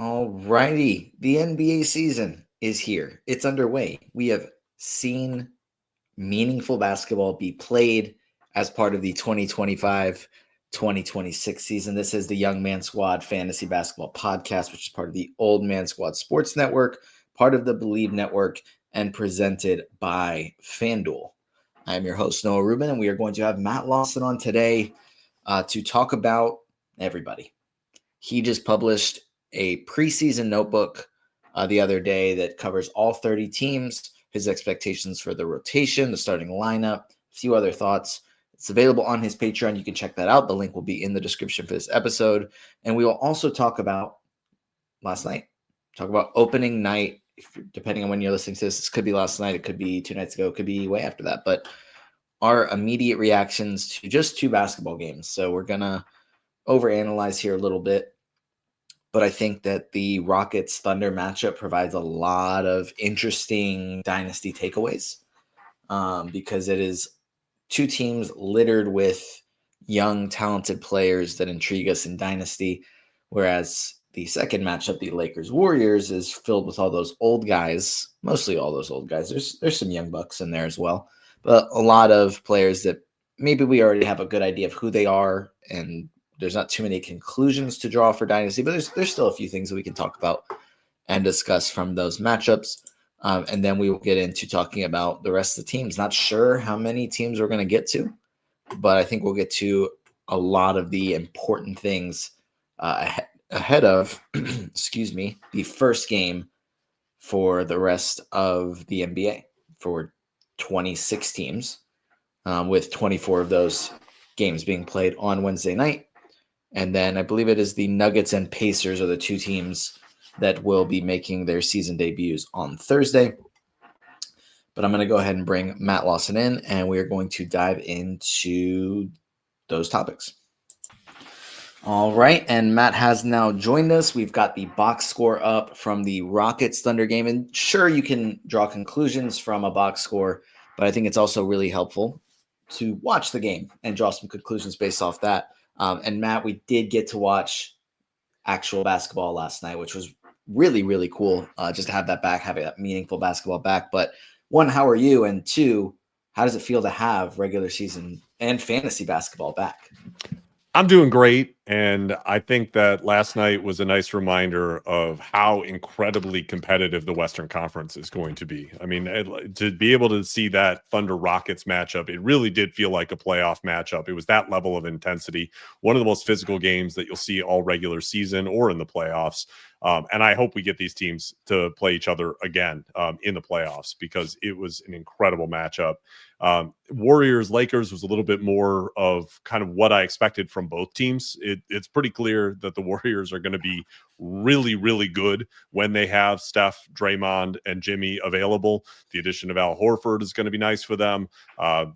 All righty. The NBA season is here. It's underway. We have seen meaningful basketball be played as part of the 2025-2026 season. This is the Young Man Squad Fantasy Basketball Podcast, which is part of the Old Man Squad Sports Network, part of the Believe Network, and presented by FanDuel. I am your host, Noah Rubin, and we are going to have Matt Lawson on today to talk about everybody. He just published a preseason notebook the other day that covers all 30 teams, his expectations for the rotation, the starting lineup, a few other thoughts. It's available on his Patreon. You can check that out. The link will be in the description for this episode. And we will also talk about last night, talk about opening night. Depending on when you're listening to this could be last night, it could be 2 nights ago, it could be way after that. But our immediate reactions to just 2 basketball games. So we're going to overanalyze here a little bit. But I think that the Rockets-Thunder matchup provides a lot of interesting dynasty takeaways because it is 2 teams littered with young, talented players that intrigue us in dynasty, whereas the second matchup, the Lakers-Warriors, is filled with all those old guys, mostly all those old guys. There's some young bucks in there as well, but a lot of players that maybe we already have a good idea of who they are, and there's not too many conclusions to draw for dynasty, but there's still a few things that we can talk about and discuss from those matchups. And then we will get into talking about the rest of the teams. Not sure how many teams we're going to get to, but I think we'll get to a lot of the important things ahead of, excuse me, the first game for the rest of the NBA for 26 teams, with 24 of those games being played on Wednesday night. And then I believe it is the Nuggets and Pacers are the 2 teams that will be making their season debuts on Thursday. But I'm going to go ahead and bring Matt Lawson in, and we are going to dive into those topics. All right, and Matt has now joined us. We've got the box score up from the Rockets-Thunder game. And sure, you can draw conclusions from a box score, but I think it's also really helpful to watch the game and draw some conclusions based off that. And Matt, we did get to watch actual basketball last night, which was really, really cool just to have that back, having that meaningful basketball back. But 1, how are you? And 2, how does it feel to have regular season and fantasy basketball back? I'm doing great, and I think that last night was a nice reminder of how incredibly competitive the Western Conference is going to be. I mean, to be able to see that Thunder Rockets matchup, it really did feel like a playoff matchup. It was that level of intensity, one of the most physical games that you'll see all regular season or in the playoffs. And I hope we get these teams to play each other again in the playoffs because it was an incredible matchup. Warriors-Lakers was a little bit more of kind of what I expected from both teams. It's pretty clear that the Warriors are going to be really, really good when they have Steph, Draymond, and Jimmy available. The addition of Al Horford is going to be nice for them.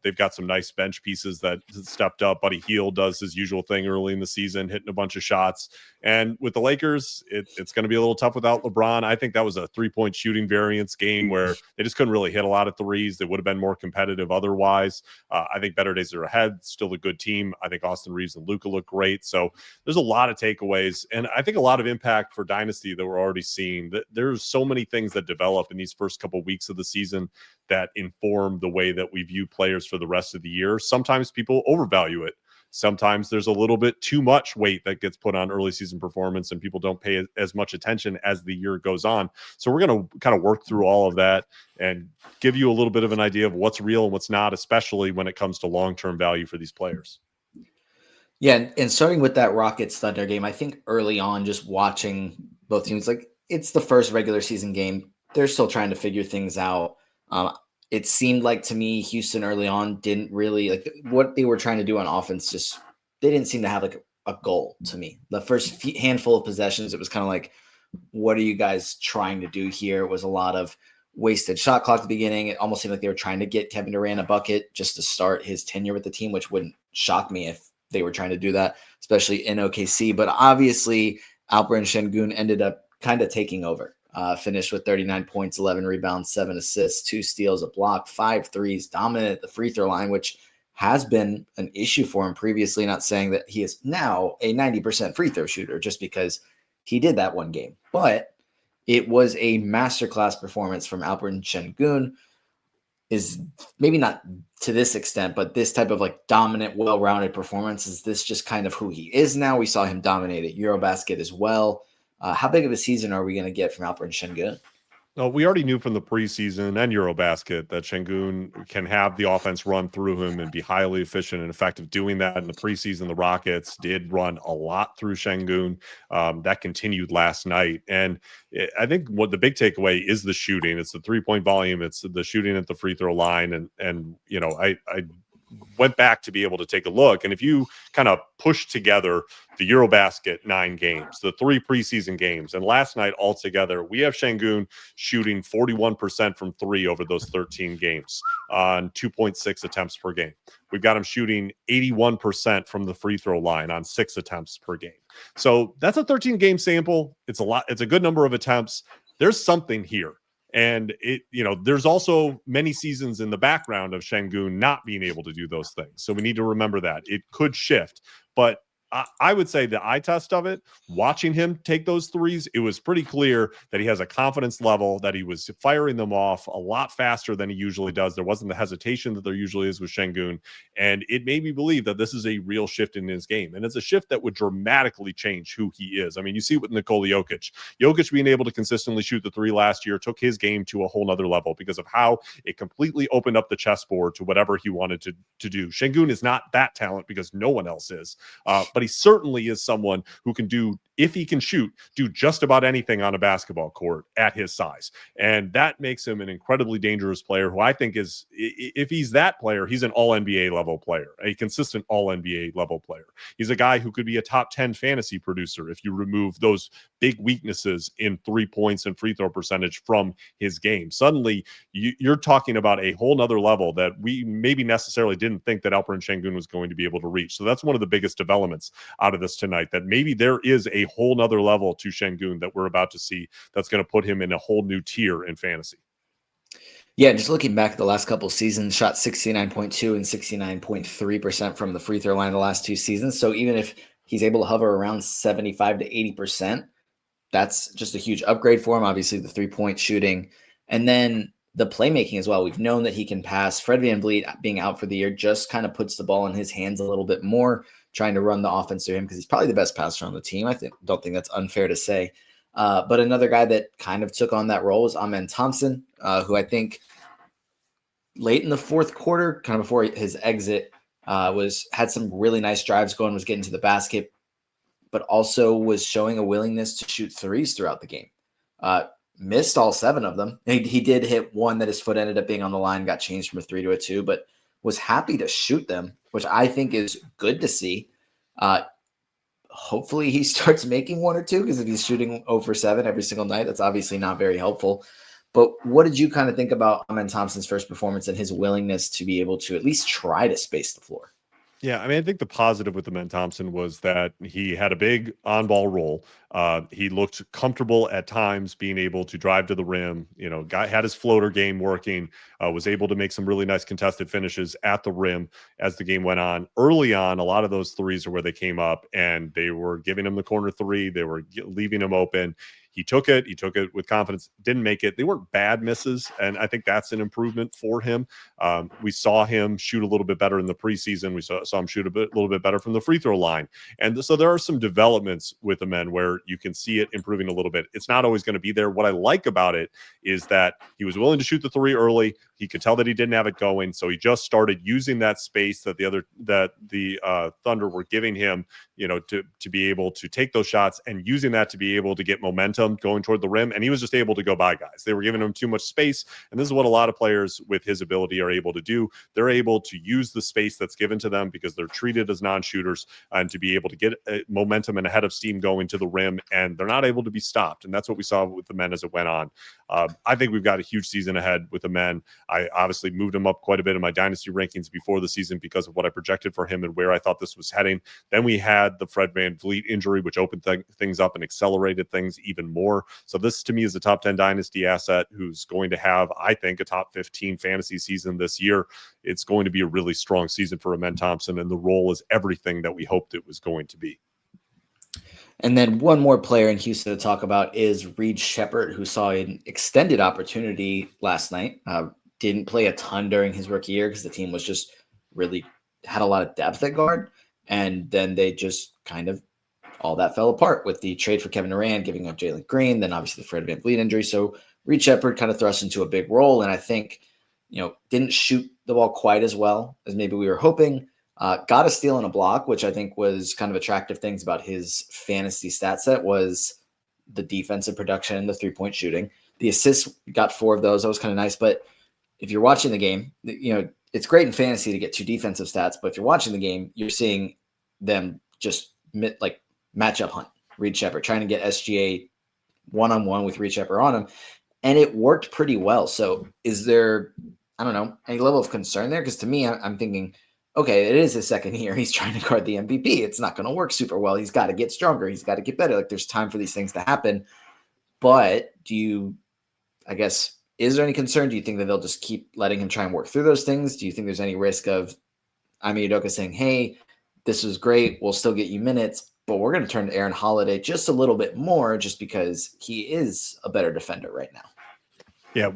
They've got some nice bench pieces that stepped up. Buddy Hield does his usual thing early in the season, hitting a bunch of shots. And with the Lakers, it's going to be a little tough without LeBron. I think that was a 3-point shooting variance game where they just couldn't really hit a lot of threes. They would have been more competitive otherwise. I think better days are ahead. Still a good team. I think Austin Reeves and Luka look great. So there's a lot of takeaways. And I think a lot of impact for Dynasty that we're already seeing. There's so many things that develop in these first couple of weeks of the season that inform the way that we view players for the rest of the year. Sometimes people overvalue it. Sometimes there's a little bit too much weight that gets put on early season performance and people don't pay as much attention as the year goes on. So we're going to kind of work through all of that and give you a little bit of an idea of what's real and what's not, especially when it comes to long-term value for these players. Yeah, and starting with that Rockets-Thunder game, I think early on, just watching both teams, like it's the first regular season game. They're still trying to figure things out. It seemed like to me, Houston early on didn't really like what they were trying to do on offense. Just they didn't seem to have like a goal to me. The first handful of possessions, it was kind of like, what are you guys trying to do here? It was a lot of wasted shot clock at the beginning. It almost seemed like they were trying to get Kevin Durant a bucket just to start his tenure with the team, which wouldn't shock me if they were trying to do that, especially in OKC. But obviously, Alperen Sengun ended up kind of taking over. Finished with 39 points, 11 rebounds, 7 assists, 2 steals, a block, 5 threes, dominant at the free throw line, which has been an issue for him previously. Not saying that he is now a 90% free throw shooter just because he did that one game. But it was a masterclass performance from Alperen Sengun. Is maybe not to this extent, but this type of like dominant, well-rounded performance, is this just kind of who he is now? We saw him dominate at Eurobasket as well. How big of a season are we going to get from Alperen Sengun? No, we already knew from the preseason and Eurobasket that Sengun can have the offense run through him and be highly efficient and effective doing that. In the preseason, the Rockets did run a lot through Sengun. That continued last night. And I think what the big takeaway is the shooting. It's the three-point volume. It's the shooting at the free throw line. And you know, I went back to be able to take a look. And if you kind of push together the Eurobasket 9 games, the 3 preseason games, and last night altogether, we have Sengun shooting 41% from 3 over those 13 games on 2.6 attempts per game. We've got him shooting 81% from the free throw line on 6 attempts per game. So that's a 13-game sample. It's a lot. It's a good number of attempts. There's something here. And it, you know, there's also many seasons in the background of Sengun not being able to do those things. So we need to remember that it could shift. But I would say the eye test of it, watching him take those threes, it was pretty clear that he has a confidence level, that he was firing them off a lot faster than he usually does. There wasn't the hesitation that there usually is with Sengun. And it made me believe that this is a real shift in his game. And it's a shift that would dramatically change who he is. I mean, you see it with Nikola Jokic. Jokic being able to consistently shoot the 3 last year took his game to a whole nother level because of how it completely opened up the chessboard to whatever he wanted to do. Sengun is not that talent because no one else is. But he certainly is someone who can do, if he can shoot, do just about anything on a basketball court at his size. And that makes him an incredibly dangerous player who I think is, if he's that player, he's an all-NBA level player, a consistent all-NBA level player. He's a guy who could be a top 10 fantasy producer if you remove those big weaknesses in 3 points and free throw percentage from his game. Suddenly, you're talking about a whole nother level that we maybe necessarily didn't think that Alperen Sengun was going to be able to reach. So that's one of the biggest developments out of this tonight, that maybe there is a whole nother level to Sengun that we're about to see that's going to put him in a whole new tier in fantasy. Yeah, just looking back at the last couple of seasons, shot 69.2 and 69.3% from the free throw line the last 2 seasons. So even if he's able to hover around 75 to 80%, that's just a huge upgrade for him. Obviously, the 3-point shooting. And then the playmaking as well. We've known that he can pass. Fred VanVleet being out for the year just kind of puts the ball in his hands a little bit more, trying to run the offense through him because he's probably the best passer on the team. Don't think that's unfair to say. But another guy that kind of took on that role was Amen Thompson, who I think late in the fourth quarter, kind of before his exit, had some really nice drives going, was getting to the basket, but also was showing a willingness to shoot threes throughout the game. Missed all 7 of them. He did hit one that his foot ended up being on the line, got changed from a 3 to a 2, but was happy to shoot them, which I think is good to see. Hopefully he starts making 1 or 2, because if he's shooting 0 for 7 every single night, that's obviously not very helpful. But what did you kind of think about Amen Thompson's first performance and his willingness to be able to at least try to space the floor? Yeah, I mean, I think the positive with Amen Thompson was that he had a big on-ball role. He looked comfortable at times being able to drive to the rim. You know, had his floater game working, was able to make some really nice contested finishes at the rim as the game went on. Early on, a lot of those threes are where they came up, and they were giving him the corner 3. They were leaving him open. He took it with confidence, didn't make it. They weren't bad misses, and I think that's an improvement for him. We saw him shoot a little bit better in the preseason. We saw him shoot a little bit better from the free throw line. And so there are some developments with the men where you can see it improving a little bit. It's not always going to be there. What I like about it is that he was willing to shoot the 3 early. He could tell that he didn't have it going, so he just started using that space that the Thunder were giving him, you know, to be able to take those shots, and using that to be able to get momentum going toward the rim. And he was just able to go by guys. They were giving him too much space, and this is what a lot of players with his ability are able to do. They're able to use the space that's given to them because they're treated as non-shooters, and to be able to get momentum and a head of steam going to the rim, and they're not able to be stopped. And that's what we saw with the men as it went on. I think we've got a huge season ahead with the men. I obviously moved him up quite a bit in my dynasty rankings before the season because of what I projected for him and where I thought this was heading. Then we had the Fred VanVleet injury, which opened things up and accelerated things even more. So this, to me, is a top 10 dynasty asset who's going to have, I think, a top 15 fantasy season this year. It's going to be a really strong season for Amen Thompson, and the role is everything that we hoped it was going to be. And then one more player in Houston to talk about is Reed Sheppard, who saw an extended opportunity last night. Didn't play a ton during his rookie year because the team was just really had a lot of depth at guard. And then they just kind of all that fell apart with the trade for Kevin Durant, giving up Jalen Green, then obviously the Fred VanVleet injury. So Reed Sheppard kind of thrust into a big role. And I think, didn't shoot the ball quite as well as maybe we were hoping. Got a steal and a block, which I think was kind of attractive things about his fantasy stat set was the defensive production and the three-point shooting. The assists, got 4 of those. That was kind of nice. But if you're watching the game, it's great in fantasy to get 2 defensive stats. But if you're watching the game, you're seeing them just like matchup hunt Reed Sheppard, trying to get SGA one-on-one with Reed Sheppard on him. And it worked pretty well. So is there, I don't know, any level of concern there? Because to me, I'm thinking, okay, it is his second year. He's trying to guard the MVP. It's not going to work super well. He's got to get stronger. He's got to get better. Like there's time for these things to happen. But is there any concern? Do you think that they'll just keep letting him try and work through those things? Do you think there's any risk of Ime Udoka saying, hey, this was great, we'll still get you minutes, but we're going to turn to Aaron Holiday just a little bit more just because he is a better defender right now? Yeah,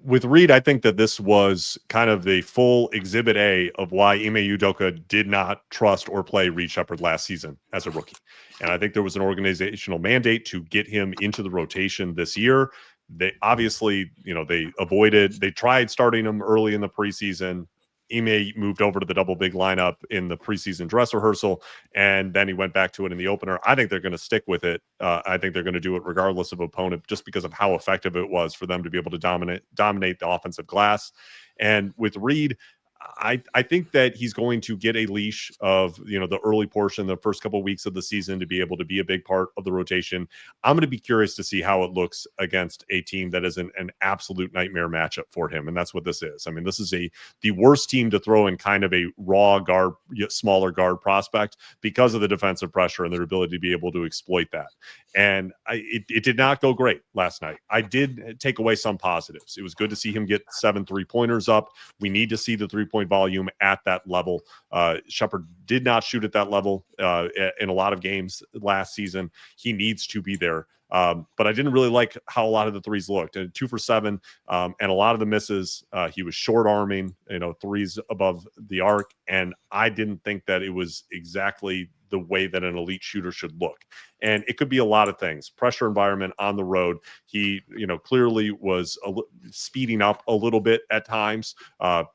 with Reed, I think that this was kind of the full exhibit A of why Ime Udoka did not trust or play Reed Sheppard last season as a rookie. And I think there was an organizational mandate to get him into the rotation this year. They obviously, they tried starting him early in the preseason. Ime moved over to the double big lineup in the preseason dress rehearsal, and then he went back to it in the opener. I think they're going to stick with it. I think they're going to do it regardless of opponent, just because of how effective it was for them to be able to dominate the offensive glass. And with Reed, I think that he's going to get a leash of, the early portion, the first couple of weeks of the season, to be able to be a big part of the rotation. I'm going to be curious to see how it looks against a team that is an absolute nightmare matchup for him. And that's what this is. I mean, this is the worst team to throw in kind of a raw guard, smaller guard prospect because of the defensive pressure and their ability to be able to exploit that. And it did not go great last night. I did take away some positives. It was good to see him get 7 3-pointers up. We need to see the 3-point volume at that level. Sheppard did not shoot at that level in a lot of games last season. He needs to be there. But I didn't really like how a lot of the threes looked. 2 for 7, and a lot of the misses, he was short arming, threes above the arc. And I didn't think that it was exactly the way that an elite shooter should look. And it could be a lot of things. Pressure environment on the road. He, clearly was speeding up a little bit at times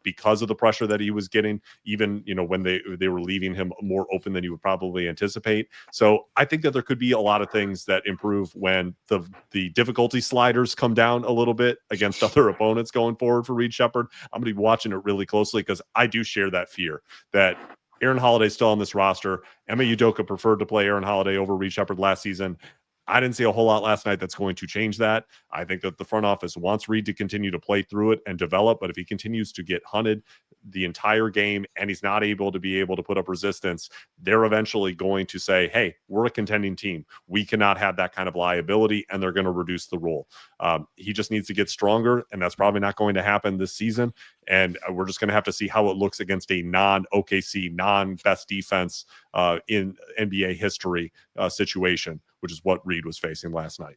because of the pressure that he was getting, even, when they were leaving him more open than you would probably anticipate. So I think that there could be a lot of things that improve when the difficulty sliders come down a little bit against other opponents going forward for Reed Sheppard. I'm going to be watching it really closely because I do share that fear that Aaron Holiday's still on this roster. Ime Udoka preferred to play Aaron Holiday over Reed Sheppard last season. I didn't see a whole lot last night that's going to change that. I think that the front office wants Reed to continue to play through it and develop, but if he continues to get hunted the entire game and he's not able to put up resistance, they're eventually going to say, hey, we're a contending team. We cannot have that kind of liability, and they're going to reduce the role. He just needs to get stronger, and that's probably not going to happen this season. And we're just going to have to see how it looks against a non-OKC, non-best defense in NBA history situation, which is what Reed was facing last night.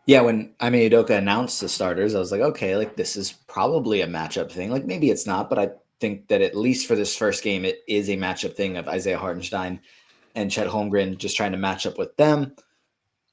Yeah, when Ime Udoka announced the starters, I was like, okay, like this is probably a matchup thing. Like maybe it's not, but I think that at least for this first game, it is a matchup thing of Isaiah Hartenstein and Chet Holmgren just trying to match up with them.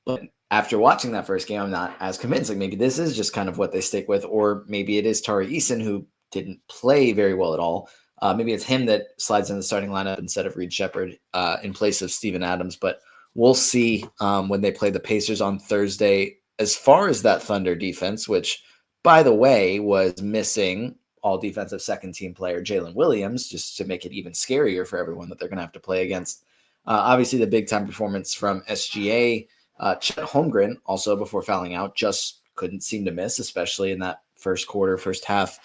But after watching that first game, I'm not as convinced. Like maybe this is just kind of what they stick with, or maybe it is Tari Eason, who didn't play very well at all. Maybe it's him that slides in the starting lineup instead of Reed Sheppard in place of Steven Adams. But we'll see when they play the Pacers on Thursday. As far as that Thunder defense, which, by the way, was missing all defensive second-team player Jalen Williams, just to make it even scarier for everyone that they're going to have to play against. Obviously, the big-time performance from SGA. Chet Holmgren, also before fouling out, just couldn't seem to miss, especially in that first quarter, first half.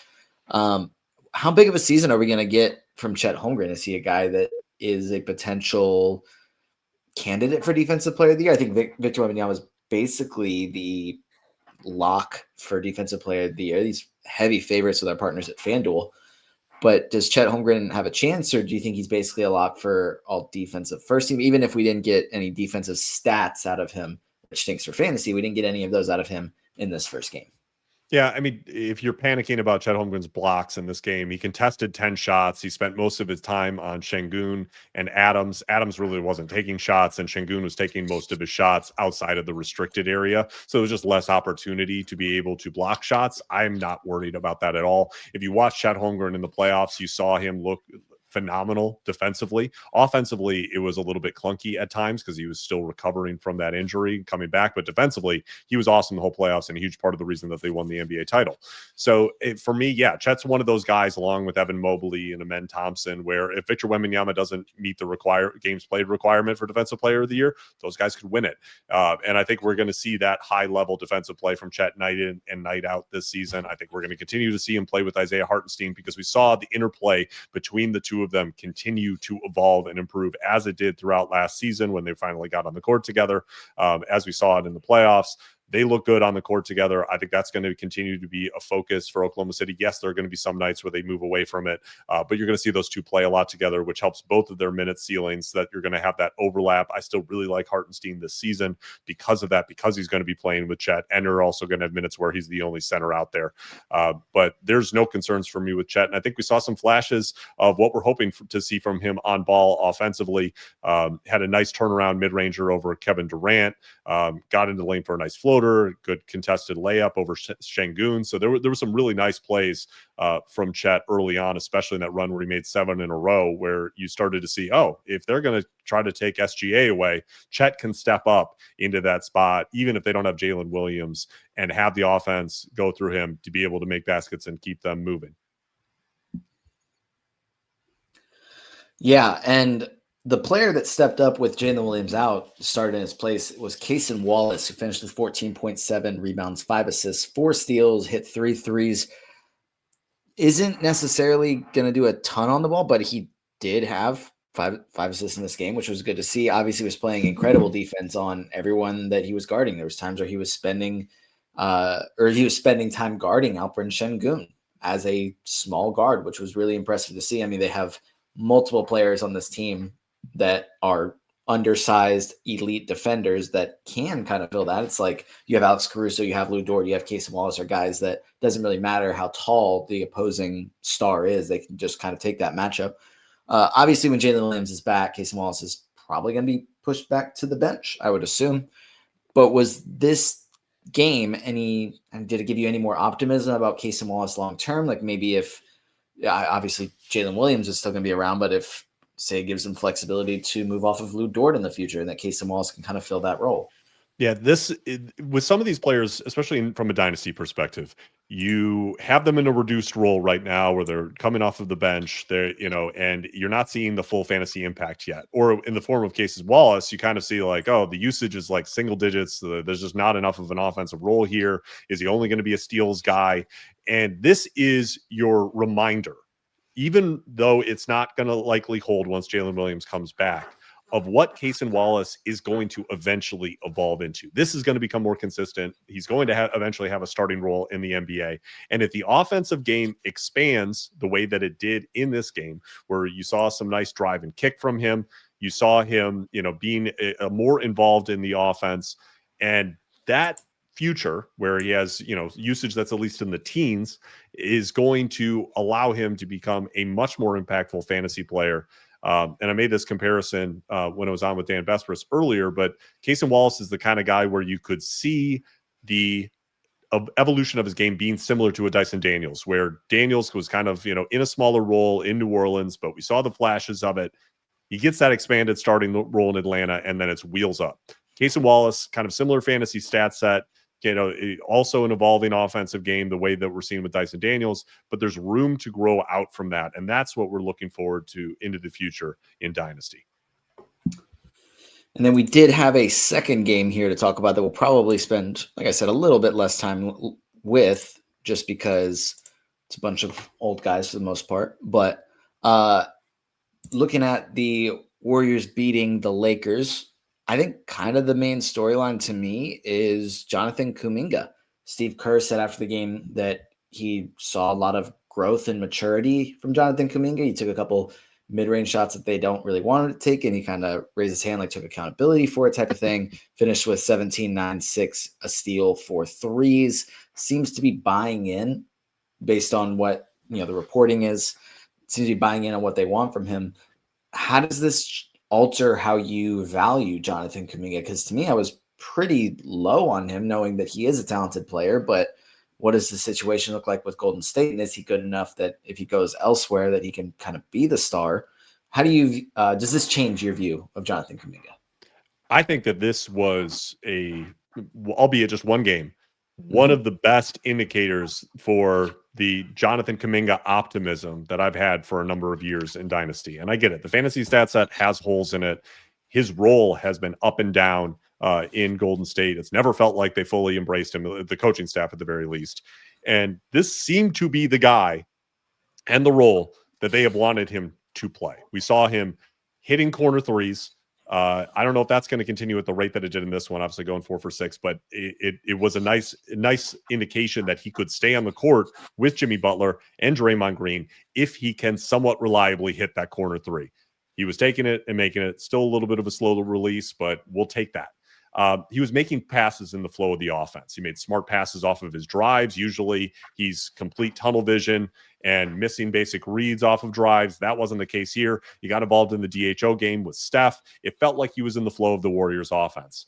How big of a season are we going to get from Chet Holmgren? Is he a guy that is a potential candidate for Defensive Player of the Year? I think Victor Wembanyama was basically the lock for Defensive Player of the Year. These heavy favorites with our partners at FanDuel. But does Chet Holmgren have a chance, or do you think he's basically a lock for all defensive first team? Even if we didn't get any defensive stats out of him, which stinks for fantasy, we didn't get any of those out of him in this first game. Yeah, I mean, if you're panicking about Chet Holmgren's blocks in this game, he contested 10 shots. He spent most of his time on Sengun and Adams. Adams really wasn't taking shots, and Sengun was taking most of his shots outside of the restricted area. So it was just less opportunity to be able to block shots. I'm not worried about that at all. If you watch Chet Holmgren in the playoffs, you saw him look phenomenal defensively. Offensively, it was a little bit clunky at times because he was still recovering from that injury coming back, but defensively, he was awesome the whole playoffs and a huge part of the reason that they won the NBA title. So for me, yeah, Chet's one of those guys along with Evan Mobley and Amen Thompson, where if Victor Wembanyama doesn't meet the games played requirement for defensive player of the year, those guys could win it. And I think we're going to see that high level defensive play from Chet night in and night out this season. I think we're going to continue to see him play with Isaiah Hartenstein because we saw the interplay between the two of them continue to evolve and improve as it did throughout last season when they finally got on the court together. As we saw it in the playoffs, they look good on the court together. I think that's going to continue to be a focus for Oklahoma City. Yes, there are going to be some nights where they move away from it, but you're going to see those two play a lot together, which helps both of their minute ceilings, that you're going to have that overlap. I still really like Hartenstein this season because of that, because he's going to be playing with Chet, and you're also going to have minutes where he's the only center out there. But there's no concerns for me with Chet, and I think we saw some flashes of what we're hoping to see from him on ball offensively. Had a nice turnaround mid-ranger over Kevin Durant, got into the lane for a nice floater, good contested layup over Sengun. So there were some really nice plays from Chet early on, especially in that run where he made 7 in a row, where you started to see, oh, if they're going to try to take SGA away, Chet can step up into that spot, even if they don't have Jalen Williams, and have the offense go through him to be able to make baskets and keep them moving. Yeah, and the player that stepped up with Jalen Williams out, started in his place, was Cason Wallace, who finished with 14.7 rebounds, 5 assists, 4 steals, hit 3 threes. Isn't necessarily going to do a ton on the ball, but he did have five assists in this game, which was good to see. Obviously, he was playing incredible defense on everyone that he was guarding. There was times where he was spending time guarding Alperen Sengun as a small guard, which was really impressive to see. I mean, they have multiple players on this team that are undersized elite defenders that can kind of fill that. It's like you have Alex Caruso, you have Lou Dort, you have Cason Wallace, are guys that doesn't really matter how tall the opposing star is. They can just kind of take that matchup. Obviously, when Jalen Williams is back, Cason Wallace is probably going to be pushed back to the bench, I would assume. But was this game did it give you any more optimism about Cason Wallace long term? Like maybe if obviously Jalen Williams is still going to be around, but if, say, it gives them flexibility to move off of Lou Dort in the future, and that Cason Wallace can kind of fill that role. Yeah, with some of these players, especially from a dynasty perspective, you have them in a reduced role right now where they're coming off of the bench, and you're not seeing the full fantasy impact yet. Or in the form of Cason Wallace, you kind of see like, oh, the usage is like single digits. There's just not enough of an offensive role here. Is he only going to be a steals guy? And this is your reminder, even though it's not going to likely hold once Jalen Williams comes back, of what Cason Wallace is going to eventually evolve into. This is going to become more consistent. He's going to eventually have a starting role in the NBA. And if the offensive game expands the way that it did in this game, where you saw some nice drive and kick from him, you saw him, being more involved in the offense, and that future where he has, usage that's at least in the teens is going to allow him to become a much more impactful fantasy player. And I made this comparison when I was on with Dan Vespris earlier, but Cason Wallace is the kind of guy where you could see the evolution of his game being similar to a Dyson Daniels, where Daniels was kind of, in a smaller role in New Orleans, but we saw the flashes of it. He gets that expanded starting role in Atlanta, and then it's wheels up. Cason Wallace, kind of similar fantasy stat set, also an evolving offensive game, the way that we're seeing with Dyson Daniels, but there's room to grow out from that. And that's what we're looking forward to into the future in Dynasty. And then we did have a second game here to talk about that we'll probably spend, like I said, a little bit less time with, just because it's a bunch of old guys for the most part. But looking at the Warriors beating the Lakers, I think kind of the main storyline to me is Jonathan Kuminga. Steve Kerr said after the game that he saw a lot of growth and maturity from Jonathan Kuminga. He took a couple mid-range shots that they don't really want him to take, and he kind of raised his hand, like took accountability for it type of thing. Finished with 17, 9, 6, a steal, 4 threes. Seems to be buying in based on what the reporting is. Seems to be buying in on what they want from him. How does this alter how you value Jonathan Kuminga? Because to me, I was pretty low on him, knowing that he is a talented player, but what does the situation look like with Golden State? And is he good enough that if he goes elsewhere that he can kind of be the star? How do you, does this change your view of Jonathan Kuminga? I think that this was albeit just one game, one of the best indicators for the Jonathan Kuminga optimism that I've had for a number of years in Dynasty. And I get it. The fantasy stat set has holes in it. His role has been up and down in Golden State. It's never felt like they fully embraced him, the coaching staff at the very least. And this seemed to be the guy and the role that they have wanted him to play. We saw him hitting corner threes. I don't know if that's going to continue at the rate that it did in this one, obviously going 4 for 6, but it was a nice indication that he could stay on the court with Jimmy Butler and Draymond Green if he can somewhat reliably hit that corner three. He was taking it and making it. Still a little bit of a slow release, but we'll take that. He was making passes in the flow of the offense. He made smart passes off of his drives. Usually he's complete tunnel vision and missing basic reads off of drives. That wasn't the case here. He got involved in the DHO game with Steph. It felt like he was in the flow of the Warriors offense.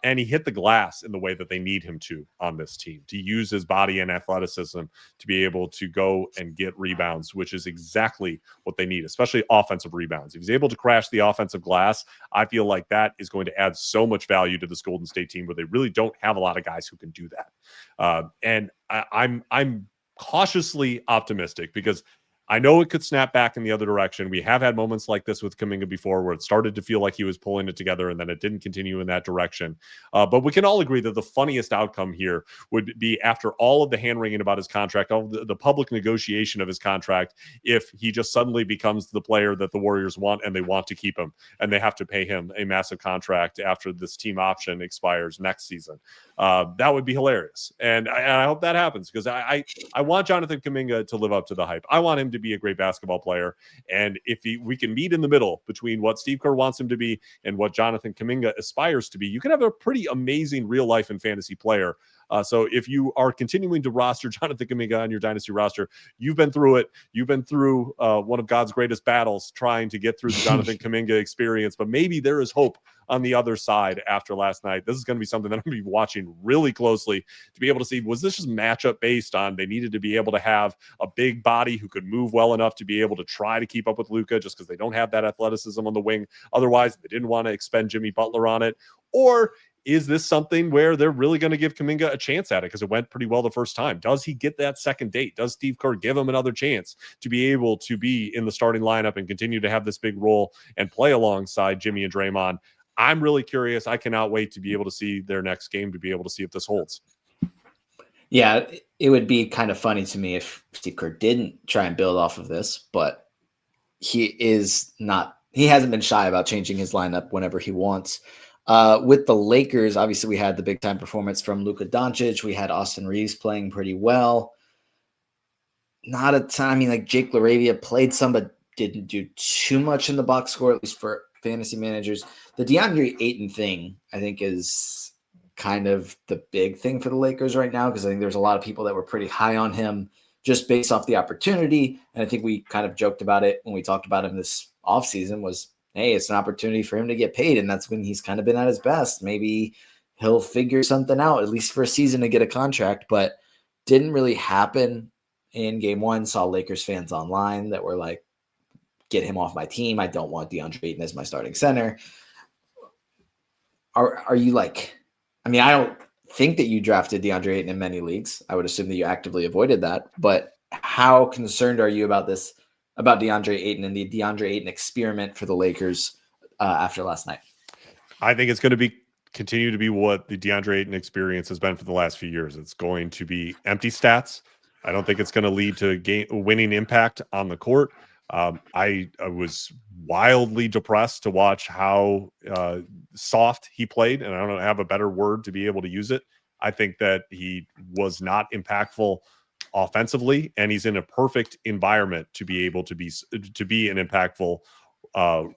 And he hit the glass in the way that they need him to on this team, to use his body and athleticism to be able to go and get rebounds, which is exactly what they need, especially offensive rebounds. If he's able to crash the offensive glass, I feel like that is going to add so much value to this Golden State team where they really don't have a lot of guys who can do that. And I'm cautiously optimistic because I know it could snap back in the other direction. We have had moments like this with Kuminga before where it started to feel like he was pulling it together and then it didn't continue in that direction. But we can all agree that the funniest outcome here would be after all of the hand-wringing about his contract, all of the public negotiation of his contract, if he just suddenly becomes the player that the Warriors want and they want to keep him and they have to pay him a massive contract after this team option expires next season. That would be hilarious. And I hope that happens because I want Jonathan Kuminga to live up to the hype. I want him to be a great basketball player. And if we can meet in the middle between what Steve Kerr wants him to be and what Jonathan Kuminga aspires to be, you can have a pretty amazing real life and fantasy player. So if you are continuing to roster Jonathan Kuminga on your dynasty roster, you've been through it. You've been through one of God's greatest battles trying to get through the Jonathan Kuminga experience, but maybe there is hope on the other side after last night. This is going to be something that I'm going to be watching really closely to be able to see, was this just matchup based on they needed to be able to have a big body who could move well enough to be able to try to keep up with Luka just because they don't have that athleticism on the wing. Otherwise, they didn't want to expend Jimmy Butler on it. Or is this something where they're really going to give Kuminga a chance at it because it went pretty well the first time? Does he get that second date? Does Steve Kerr give him another chance to be able to be in the starting lineup and continue to have this big role and play alongside Jimmy and Draymond? I'm really curious. I cannot wait to be able to see their next game, to be able to see if this holds. Yeah, it would be kind of funny to me if Steve Kerr didn't try and build off of this, but he hasn't been shy about changing his lineup whenever he wants. With the Lakers, obviously we had the big time performance from Luka Doncic. We had Austin Reeves playing pretty well. Not a ton. I mean, like Jake LaRavia played some, but didn't do too much in the box score, at least for fantasy managers. The DeAndre Ayton thing, I think, is kind of the big thing for the Lakers right now because I think there's a lot of people that were pretty high on him just based off the opportunity. And I think we kind of joked about it when we talked about him this offseason was, hey, it's an opportunity for him to get paid. And that's when he's kind of been at his best. Maybe he'll figure something out, at least for a season, to get a contract. But didn't really happen in game one. Saw Lakers fans online that were like, get him off my team. I don't want DeAndre Ayton as my starting center. Are you like, I mean, I don't think that you drafted DeAndre Ayton in many leagues. I would assume that you actively avoided that. But how concerned are you about this, about DeAndre Ayton and the DeAndre Ayton experiment for the Lakers after last night? I think it's going to continue to be what the DeAndre Ayton experience has been for the last few years. It's going to be empty stats. I don't think it's going to lead to winning impact on the court. I was wildly depressed to watch how soft he played, and I don't have a better word to be able to use it. I think that he was not impactful offensively, and he's in a perfect environment to be able to be an impactful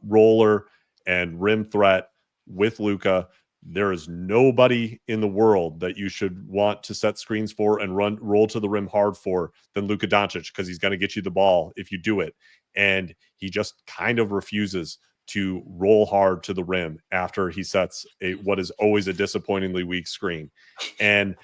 roller and rim threat with Luka. There is nobody in the world that you should want to set screens for and roll to the rim hard for than Luka Doncic, because he's going to get you the ball if you do it. And he just kind of refuses to roll hard to the rim after he sets what is always a disappointingly weak screen. And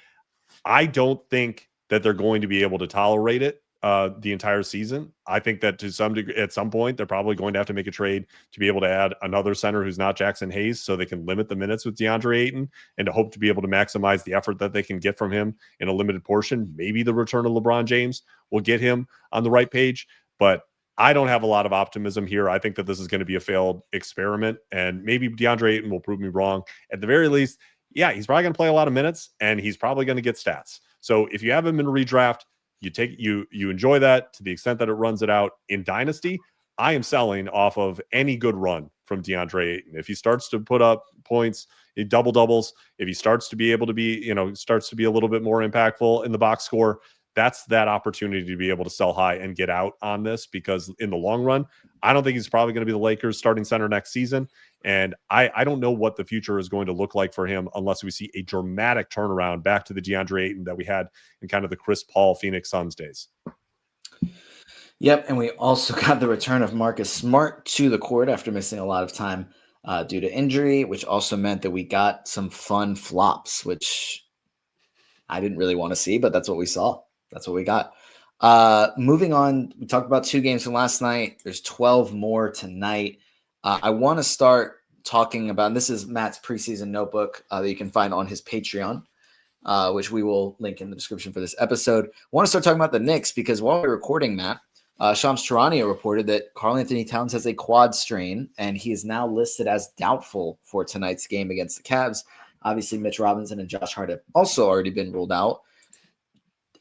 I don't think that they're going to be able to tolerate it the entire season. I think that to some degree, at some point, they're probably going to have to make a trade to be able to add another center who's not Jackson Hayes, so they can limit the minutes with DeAndre Ayton and to hope to be able to maximize the effort that they can get from him in a limited portion. Maybe the return of LeBron James will get him on the right page, but I don't have a lot of optimism here. I think that this is going to be a failed experiment, and maybe DeAndre Ayton will prove me wrong. At the very least, yeah, he's probably going to play a lot of minutes, and he's probably going to get stats. So if you have him in redraft, you enjoy that to the extent that it runs it out. In Dynasty, I am selling off of any good run from DeAndre Ayton. If he starts to put up points, double doubles, if he starts to be able to be, starts to be a little bit more impactful in the box score, that's that opportunity to be able to sell high and get out on this, because in the long run, I don't think he's probably going to be the Lakers starting center next season. And I don't know what the future is going to look like for him unless we see a dramatic turnaround back to the DeAndre Ayton that we had in kind of the Chris Paul Phoenix Suns days. Yep, and we also got the return of Marcus Smart to the court after missing a lot of time due to injury, which also meant that we got some fun flops, which I didn't really want to see, but that's what we saw. That's what we got. Moving on, we talked about 2 games from last night. There's 12 more tonight. I want to start talking about, and this is Matt's preseason notebook that you can find on his Patreon, which we will link in the description for this episode. I want to start talking about the Knicks because while we're recording, Matt, Shams Charania reported that Karl-Anthony Towns has a quad strain, and he is now listed as doubtful for tonight's game against the Cavs. Obviously, Mitch Robinson and Josh Hart have also already been ruled out.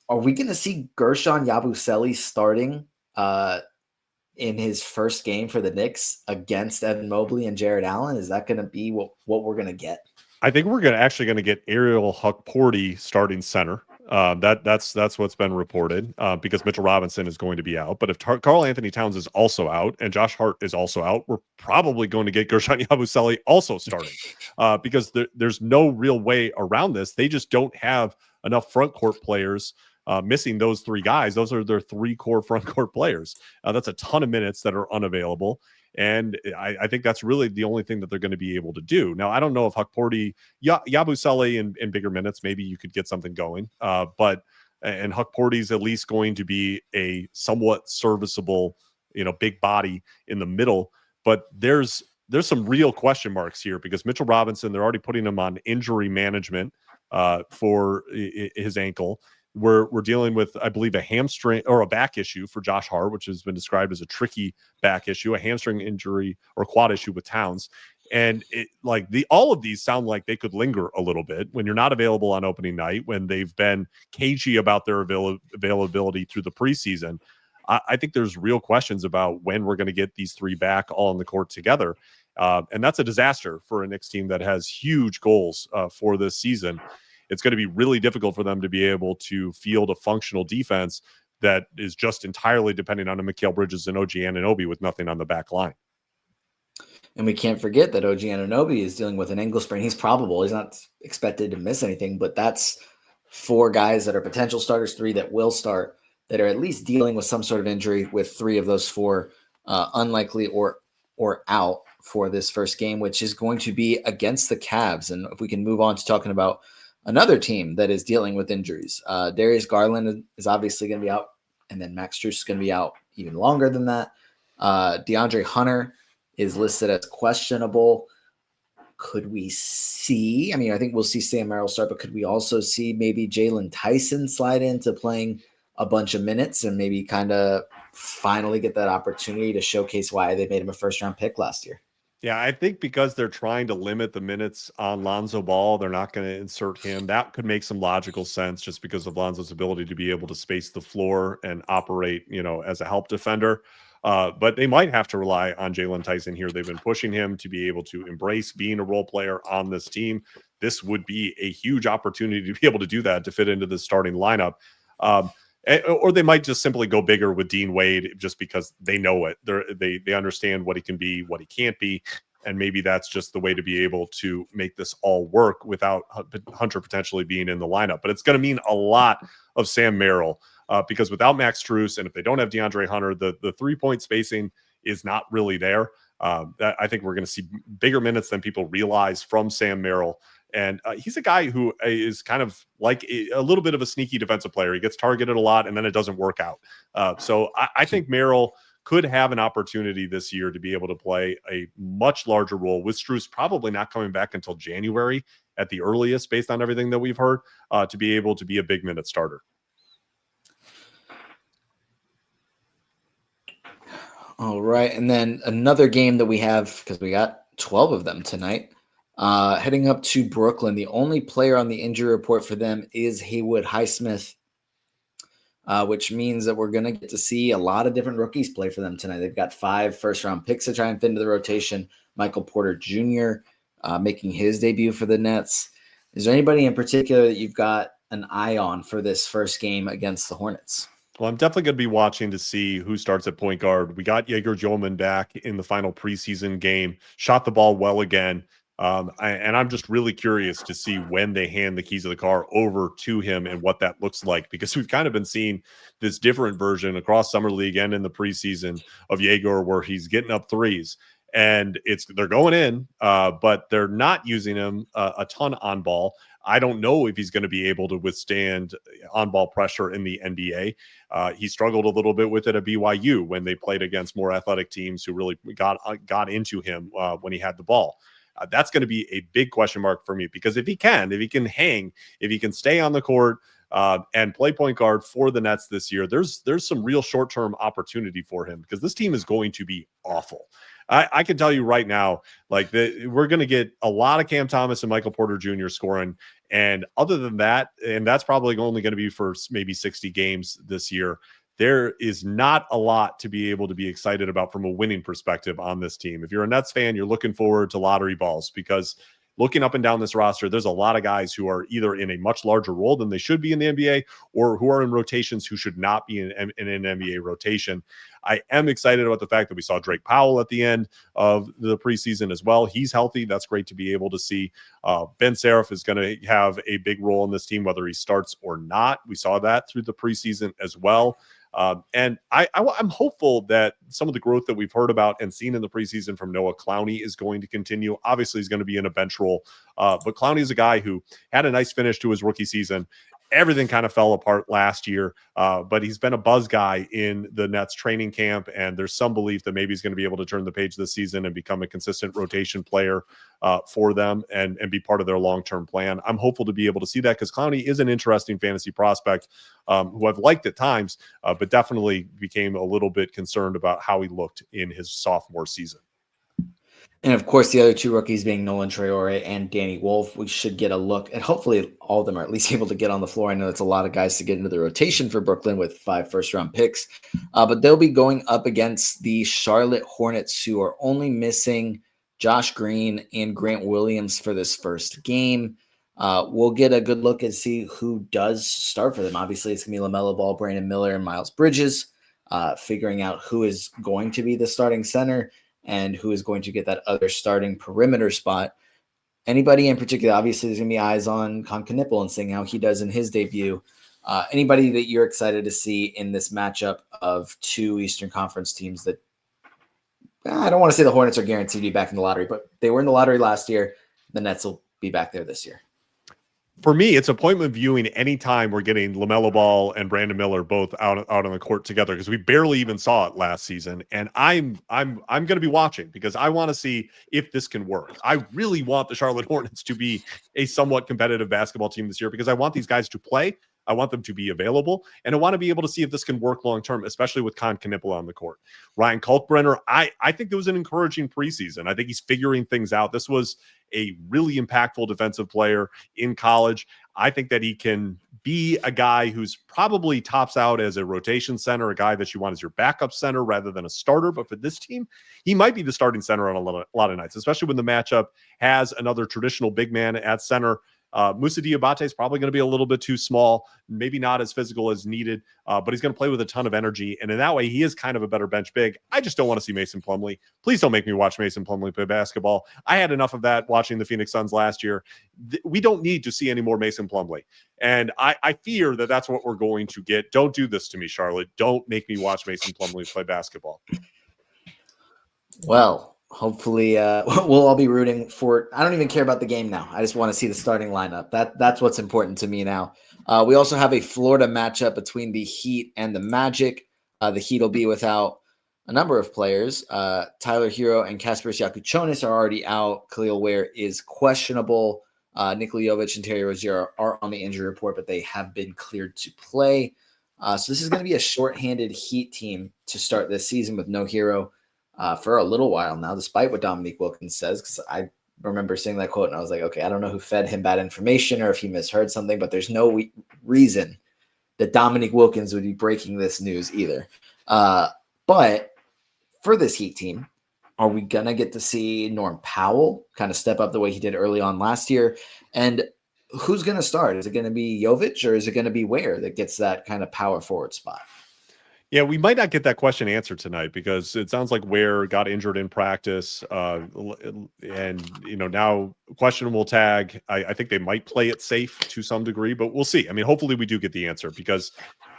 Are we going to see Gershon Yabusele starting in his first game for the Knicks against Evan Mobley and Jared Allen? Is that going to be what we're going to get? I think we're actually going to get Ariel Hukporti starting center. That's what's been reported because Mitchell Robinson is going to be out. But if Karl-Anthony Towns is also out and Josh Hart is also out, we're probably going to get Gershon Yabusele also starting because there's no real way around this. They just don't have enough front court players. Missing those 3 guys, those are their 3 core front court players. That's a ton of minutes that are unavailable. And I think that's really the only thing that they're going to be able to do. Now, I don't know if Hukporti, Yabusele in bigger minutes, maybe you could get something going. But Hukporti's at least going to be a somewhat serviceable, big body in the middle. But there's some real question marks here because Mitchell Robinson, they're already putting him on injury management for his ankle. We're dealing with, I believe, a hamstring or a back issue for Josh Hart, which has been described as a tricky back issue, a hamstring injury or quad issue with Towns. And all of these sound like they could linger a little bit when you're not available on opening night, when they've been cagey about their availability through the preseason. I think there's real questions about when we're going to get these 3 back all on the court together. And that's a disaster for a Knicks team that has huge goals for this season. It's going to be really difficult for them to be able to field a functional defense that is just entirely dependent on a Mikal Bridges and OG Anunoby with nothing on the back line. And we can't forget that OG Anunoby is dealing with an ankle sprain. He's probable. He's not expected to miss anything, but that's 4 guys that are potential starters, 3 that will start, that are at least dealing with some sort of injury, with 3 of those 4 unlikely or out for this first game, which is going to be against the Cavs. And if we can move on to talking about another team that is dealing with injuries. Darius Garland is obviously going to be out, and then Max Strus is going to be out even longer than that. DeAndre Hunter is listed as questionable. Could we see, I think we'll see Sam Merrill start, but could we also see maybe Jalen Tyson slide into playing a bunch of minutes and maybe kind of finally get that opportunity to showcase why they made him a first-round pick last year? Yeah, I think because they're trying to limit the minutes on Lonzo Ball, they're not going to insert him. That could make some logical sense just because of Lonzo's ability to be able to space the floor and operate, as a help defender. But they might have to rely on Jalen Tyson here. They've been pushing him to be able to embrace being a role player on this team. This would be a huge opportunity to be able to do that, to fit into the starting lineup. Or they might just simply go bigger with Dean Wade just because they know it. They understand what he can be, what he can't be. And maybe that's just the way to be able to make this all work without Hunter potentially being in the lineup. But it's going to mean a lot of Sam Merrill because without Max Strus, and if they don't have DeAndre Hunter, the 3-point spacing is not really there. I think we're going to see bigger minutes than people realize from Sam Merrill. And he's a guy who is kind of like a little bit of a sneaky defensive player. He gets targeted a lot, and then it doesn't work out. So I think Merrill could have an opportunity this year to be able to play a much larger role, with Strus probably not coming back until January at the earliest, based on everything that we've heard, to be able to be a big minute starter. All right. And then another game that we have, because we got 12 of them tonight, heading up to Brooklyn. The only player on the injury report for them is Haywood Highsmith, which means that we're going to get to see a lot of different rookies play for them tonight. They've got 5 first-round picks to try and fit into the rotation. Michael Porter Jr. Making his debut for the Nets. Is there anybody in particular that you've got an eye on for this first game against the Hornets? Well, I'm definitely going to be watching to see who starts at point guard. We got Jaeger Jolman back in the final preseason game, shot the ball well again. And I'm just really curious to see when they hand the keys of the car over to him and what that looks like, because we've kind of been seeing this different version across Summer League and in the preseason of Jaeger, where he's getting up threes and they're going in, but they're not using him a ton on ball. I don't know if he's going to be able to withstand on-ball pressure in the NBA. He struggled a little bit with it at BYU when they played against more athletic teams who really got into him when he had the ball. That's going to be a big question mark for me, because if he can hang, if he can stay on the court and play point guard for the Nets this year, there's some real short-term opportunity for him, because this team is going to be awful. I can tell you right now, like we're going to get a lot of Cam Thomas and Michael Porter Jr. scoring. And other than that, and that's probably only going to be for maybe 60 games this year, there is not a lot to be able to be excited about from a winning perspective on this team. If you're a Nets fan, you're looking forward to lottery balls, because looking up and down this roster, there's a lot of guys who are either in a much larger role than they should be in the NBA, or who are in rotations who should not be in an NBA rotation. I am excited about the fact that we saw Drake Powell at the end of the preseason as well. He's healthy. That's great to be able to see. Ben Seraph is going to have a big role in this team, whether he starts or not. We saw that through the preseason as well. And I'm hopeful that some of the growth that we've heard about and seen in the preseason from Noah Clowney is going to continue. Obviously, he's going to be in a bench role, but Clowney is a guy who had a nice finish to his rookie season. Everything kind of fell apart last year, but he's been a buzz guy in the Nets training camp, and there's some belief that maybe he's going to be able to turn the page this season and become a consistent rotation player for them and be part of their long-term plan. I'm hopeful to be able to see that, because Clowney is an interesting fantasy prospect who I've liked at times, but definitely became a little bit concerned about how he looked in his sophomore season. And of course, the other 2 rookies being Nolan Traore and Danny Wolf. We should get a look, and hopefully all of them are at least able to get on the floor. I know it's a lot of guys to get into the rotation for Brooklyn with 5 first-round picks, but they'll be going up against the Charlotte Hornets, who are only missing Josh Green and Grant Williams for this first game. We'll get a good look and see who does start for them. Obviously, it's going to be LaMelo Ball, Brandon Miller, and Miles Bridges, figuring out who is going to be the starting center and who is going to get that other starting perimeter spot. Anybody in particular? Obviously, there's going to be eyes on Con Knipple and seeing how he does in his debut. Anybody that you're excited to see in this matchup of 2 Eastern Conference teams that I don't want to say the Hornets are guaranteed to be back in the lottery, but they were in the lottery last year. The Nets will be back there this year. For me, it's appointment viewing anytime we're getting LaMelo Ball and Brandon Miller both out on the court together, because we barely even saw it last season. And I'm going to be watching, because I want to see if this can work. I really want the Charlotte Hornets to be a somewhat competitive basketball team this year, because I want these guys to play. I want them to be available, and I want to be able to see if this can work long-term, especially with Con Knipple on the court. Ryan Kalkbrenner, I think it was an encouraging preseason. I think he's figuring things out. This was a really impactful defensive player in college. I think that he can be a guy who's probably tops out as a rotation center, a guy that you want as your backup center rather than a starter. But for this team, he might be the starting center on a lot of nights, especially when the matchup has another traditional big man at center. Moussa Diabate is probably going to be a little bit too small, maybe not as physical as needed, but he's going to play with a ton of energy. And in that way, he is kind of a better bench big. I just don't want to see Mason Plumlee. Please don't make me watch Mason Plumlee play basketball. I had enough of that watching the Phoenix Suns last year. We don't need to see any more Mason Plumlee. And I fear that that's what we're going to get. Don't do this to me, Charlotte. Don't make me watch Mason Plumlee play basketball. Well, hopefully we'll all be rooting for it. I don't even care about the game now. I just want to see the starting lineup. That's what's important to me now. We also have a Florida matchup between the Heat and the Magic. The Heat will be without a number of players. Tyler Hero and Kasparis Yakuchonis are already out. Khalil Ware is questionable. Nikola Jovic and Terry Rozier are on the injury report, but they have been cleared to play. So this is going to be a shorthanded Heat team to start this season with no Hero for a little while now, despite what Dominique Wilkins says, because I remember seeing that quote and I was like, okay, I don't know who fed him bad information or if he misheard something, but there's no reason that Dominique Wilkins would be breaking this news either. But for this Heat team, are we going to get to see Norm Powell kind of step up the way he did early on last year? And who's going to start? Is it going to be Jovic or is it going to be Ware that gets that kind of power forward spot? Yeah, we might not get that question answered tonight because it sounds like Ware got injured in practice, and now questionable tag. I think they might play it safe to some degree, but we'll see. I mean, hopefully we do get the answer because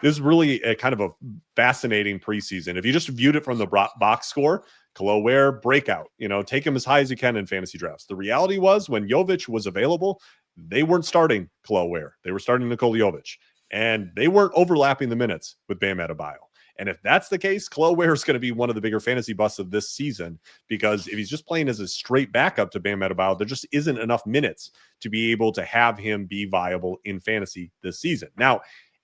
this is really a kind of a fascinating preseason. If you just viewed it from the box score, Khalil Ware breakout. Take him as high as you can in fantasy drafts. The reality was when Jovic was available, they weren't starting Khalil Ware. They were starting Nikola Jovic, and they weren't overlapping the minutes with Bam Adebayo. And if that's the case, Khalil Ware is going to be one of the bigger fantasy busts of this season because if he's just playing as a straight backup to Bam Adebayo, there just isn't enough minutes to be able to have him be viable in fantasy this season. Now,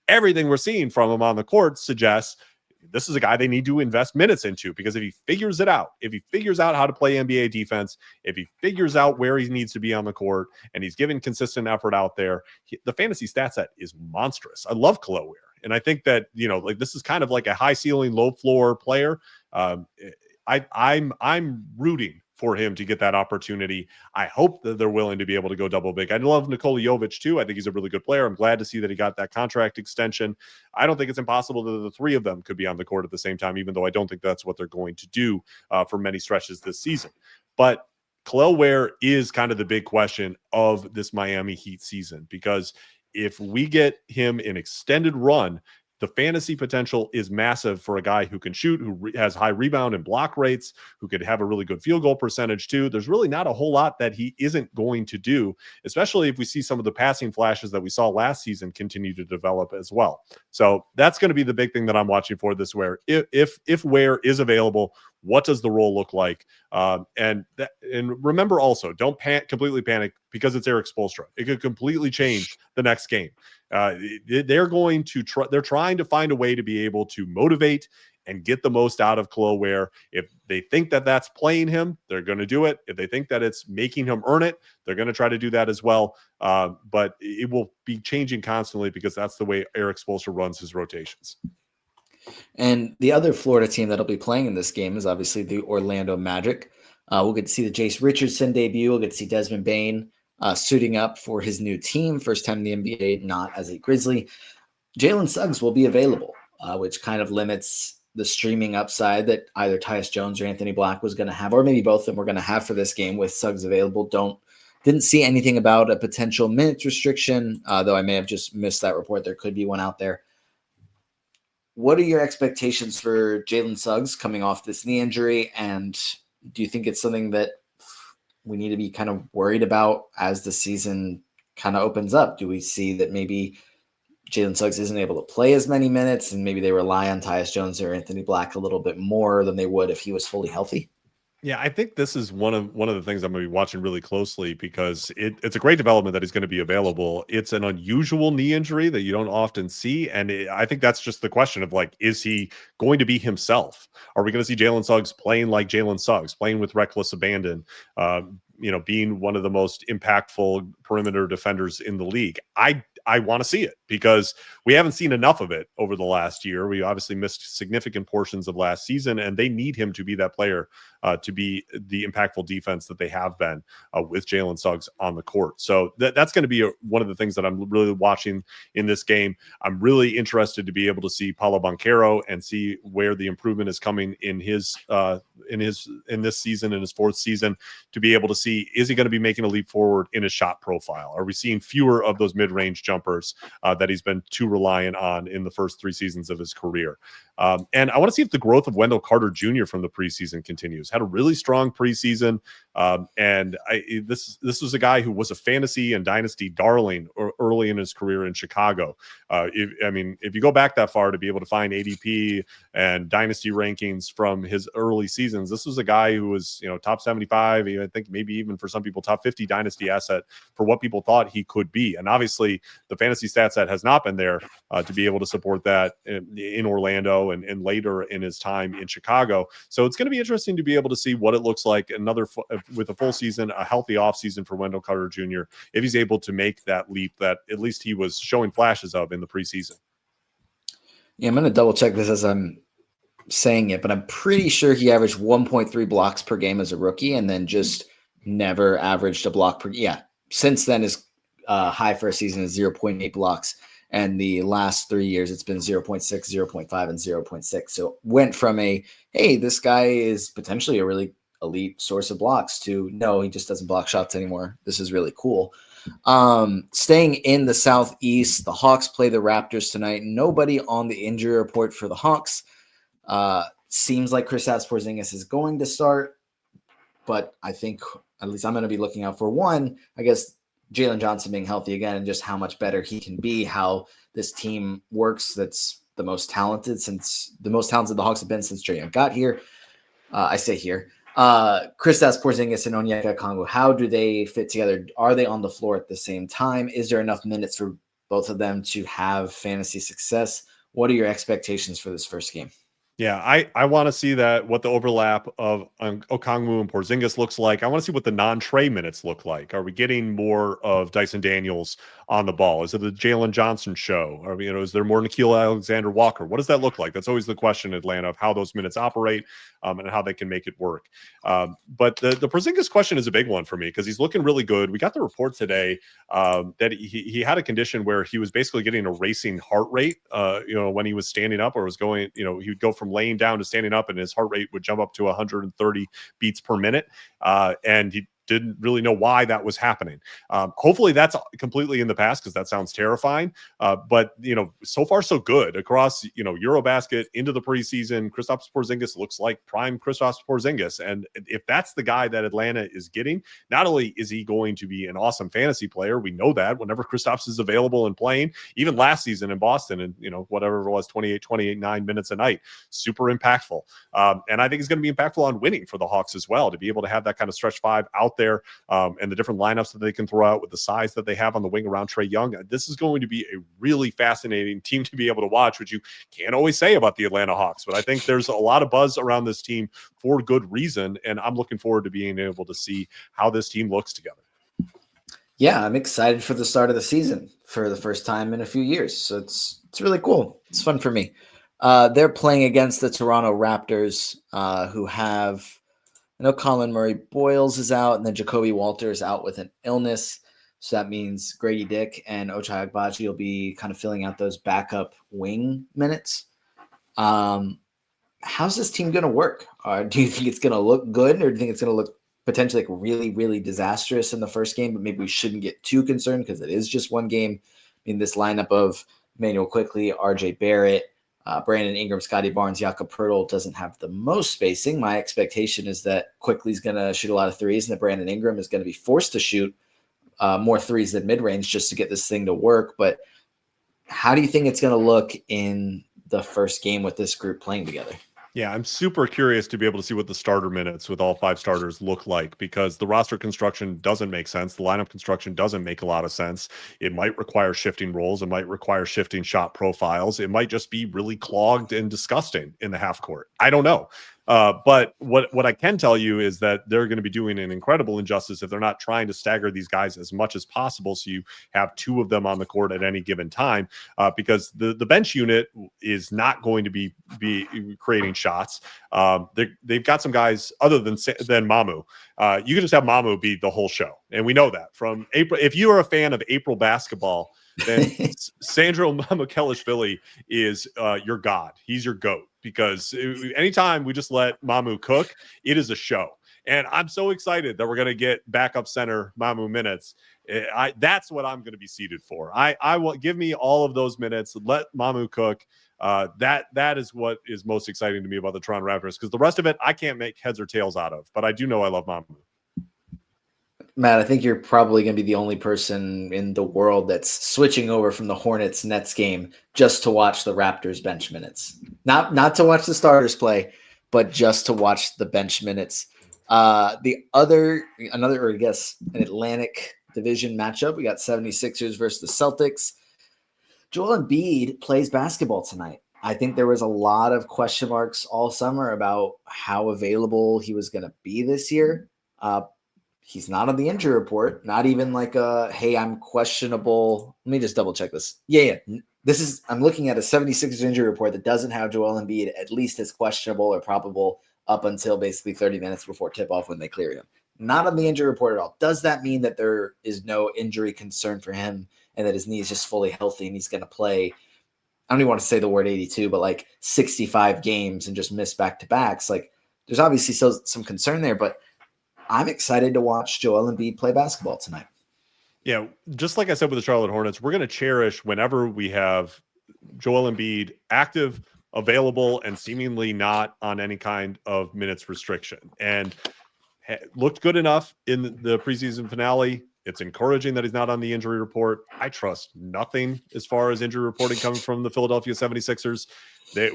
everything we're seeing from him on the court suggests this is a guy they need to invest minutes into because if he figures it out, if he figures out how to play NBA defense, if he figures out where he needs to be on the court and he's giving consistent effort out there, the fantasy stat set is monstrous. I love Khalil Ware. And I think that, this is kind of like a high ceiling, low floor player. I'm rooting for him to get that opportunity. I hope that they're willing to be able to go double big. I love Nikola Jovic too. I think he's a really good player. I'm glad to see that he got that contract extension. I don't think it's impossible that the three of them could be on the court at the same time, even though I don't think that's what they're going to do for many stretches this season. But Khalil Ware is kind of the big question of this Miami Heat season because if we get him an extended run, the fantasy potential is massive for a guy who can shoot, who has high rebound and block rates, who could have a really good field goal percentage too. There's really not a whole lot that he isn't going to do, especially if we see some of the passing flashes that we saw last season continue to develop as well. So that's going to be the big thing that I'm watching for this Ware. If Ware is available, what does the role look like? And remember also, don't completely panic because it's Eric Spoelstra. It could completely change the next game. They're trying to find a way to be able to motivate and get the most out of Khalil Ware. If they think that that's playing him, they're going to do it. If they think that it's making him earn it, they're going to try to do that as well. But it will be changing constantly because that's the way Eric Spoelstra runs his rotations. And the other Florida team that'll be playing in this game is obviously the Orlando Magic. We'll get to see the Jace Richardson debut. We'll get to see Desmond Bane suiting up for his new team. First time in the NBA, not as a Grizzly. Jalen Suggs will be available, which kind of limits the streaming upside that either Tyus Jones or Anthony Black was going to have, or maybe both of them were going to have for this game with Suggs available. Didn't see anything about a potential minutes restriction, though I may have just missed that report. There could be one out there. What are your expectations for Jalen Suggs coming off this knee injury? And do you think it's something that we need to be kind of worried about as the season kind of opens up? Do we see that maybe Jalen Suggs isn't able to play as many minutes and maybe they rely on Tyus Jones or Anthony Black a little bit more than they would if he was fully healthy? Yeah, I think this is one of the things I'm going to be watching really closely because it's a great development that he's going to be available. It's an unusual knee injury that you don't often see, and I think that's just the question of is he going to be himself? Are we going to see Jalen Suggs playing like Jalen Suggs, playing with reckless abandon? Being one of the most impactful perimeter defenders in the league. I I want to see it because we haven't seen enough of it over the last year. We obviously missed significant portions of last season, and they need him to be that player, to be the impactful defense that they have been with Jalen Suggs on the court. So that's going to be one of the things that I'm really watching in this game. I'm really interested to be able to see Paolo Banchero and see where the improvement is coming in this season, in his fourth season, to be able to see, is he going to be making a leap forward in his shot profile? Are we seeing fewer of those mid-range jumpers that he's been too reliant on in the first 3 seasons of his career? And I want to see if the growth of Wendell Carter Jr. from the preseason continues. Had a really strong preseason. This was a guy who was a fantasy and dynasty darling early in his career in Chicago. If you go back that far to be able to find ADP and dynasty rankings from his early seasons, this was a guy who was, top 75, I think maybe even for some people, top 50 dynasty asset for what people thought he could be. And obviously the fantasy stat set has not been there to be able to support that in Orlando and later in his time in Chicago. So it's going to be interesting to be able to see what it looks like with a full season, a healthy offseason for Wendell Carter Jr., if he's able to make that leap that at least he was showing flashes of in the preseason. Yeah, I'm going to double check this as I'm saying it, but I'm pretty sure he averaged 1.3 blocks per game as a rookie and then just never averaged a block per. Yeah, since then his high for a season is 0.8 blocks. And the last 3 years, it's been 0.6, 0.5, and 0.6. So went from hey, this guy is potentially a really elite source of blocks to, no, he just doesn't block shots anymore. This is really cool. Staying in the Southeast, the Hawks play the Raptors tonight. Nobody on the injury report for the Hawks. Seems like Kristaps Porzingis is going to start, but I think at least I'm going to be looking out for one, I guess, Jalen Johnson being healthy again and just how much better he can be, how this team works. That's the most talented the Hawks have been since Trae Young got here. I say here. Kristaps Porzingis and Onyeka Okongwu, how do they fit together? Are they on the floor at the same time? Is there enough minutes for both of them to have fantasy success? What are your expectations for this first game? Yeah, I want to see what the overlap of Okongwu and Porzingis looks like. I want to see what the non-Trae minutes look like. Are we getting more of Dyson Daniels on the ball? Is it the Jalen Johnson show? Is there more Nickeil Alexander-Walker? What does that look like? That's always the question in Atlanta, of how those minutes operate and how they can make it work. But the Porzingis question is a big one for me because he's looking really good. We got the report today that he had a condition where he was basically getting a racing heart rate, when he was standing up or was going, he would go from laying down to standing up and his heart rate would jump up to 130 beats per minute. And he didn't really know why that was happening. Hopefully that's completely in the past because that sounds terrifying. But so far so good across, Eurobasket into the preseason. Kristaps Porzingis looks like prime Kristaps Porzingis. And if that's the guy that Atlanta is getting, not only is he going to be an awesome fantasy player, we know that whenever Kristaps is available and playing, even last season in Boston and, whatever it was, 28, 9 minutes a night, super impactful. And I think he's going to be impactful on winning for the Hawks as well, to be able to have that kind of stretch five out there and the different lineups that they can throw out with the size that they have on the wing around Trae Young. This is going to be a really fascinating team to be able to watch, which you can't always say about the Atlanta Hawks. But I think there's a lot of buzz around this team for good reason, and I'm looking forward to being able to see how this team looks together. Yeah, I'm excited for the start of the season for the first time in a few years. So it's really cool. It's fun for me. They're playing against the Toronto Raptors, who have, I know Colin Murray-Boyles is out, and then Jacoby Walter is out with an illness. So that means Grady Dick and Ochai Agbaji will be kind of filling out those backup wing minutes. How's this team going to work? Do you think it's going to look good, or do you think it's going to look potentially like really, really disastrous in the first game, but maybe we shouldn't get too concerned because it is just one game? In this lineup of Emmanuel Quickley, RJ Barrett, Brandon Ingram, Scotty Barnes, Jakob Poeltl doesn't have the most spacing. My expectation is that Quickley's going to shoot a lot of threes and that Brandon Ingram is going to be forced to shoot more threes than mid-range just to get this thing to work. But how do you think it's going to look in the first game with this group playing together? Yeah, I'm super curious to be able to see what the starter minutes with all 5 starters look like, because the roster construction doesn't make sense. The lineup construction doesn't make a lot of sense. It might require shifting roles. It might require shifting shot profiles. It might just be really clogged and disgusting in the half court. I don't know. But what I can tell you is that they're going to be doing an incredible injustice if they're not trying to stagger these guys as much as possible, so you have two of them on the court at any given time, because the bench unit is not going to be creating shots. They've got some guys other than Mamu. You can just have Mamu be the whole show, and we know that from April. If you are a fan of April basketball, then Sandro Mamukelashvili is your god. He's your GOAT, because anytime we just let Mamu cook, it is a show. And I'm so excited that we're going to get backup center Mamu minutes. That's what I'm going to be seated for. I will give me all of those minutes. Let Mamu cook. That is what is most exciting to me about the Toronto Raptors, because the rest of it I can't make heads or tails out of. But I do know I love Mamu. Matt, I think you're probably going to be the only person in the world that's switching over from the Hornets Nets game just to watch the Raptors bench minutes. Not to watch the starters play, but just to watch the bench minutes. An Atlantic Division matchup. We got 76ers versus the Celtics. Joel Embiid plays basketball tonight. I think there was a lot of question marks all summer about how available he was going to be this year. He's not on the injury report, not even like hey, I'm questionable. Let me just double check this. Yeah. I'm looking at a 76ers injury report that doesn't have Joel Embiid at least as questionable or probable up until basically 30 minutes before tip-off when they clear him. Not on the injury report at all. Does that mean that there is no injury concern for him and that his knee is just fully healthy and he's going to play, I don't even want to say the word 82, but like 65 games and just miss back-to-backs? Like, there's obviously still some concern there, but I'm excited to watch Joel Embiid play basketball tonight. Yeah, just like I said with the Charlotte Hornets, we're going to cherish whenever we have Joel Embiid active, available, and seemingly not on any kind of minutes restriction. And looked good enough in the preseason finale. It's encouraging that he's not on the injury report. I trust nothing as far as injury reporting coming from the Philadelphia 76ers.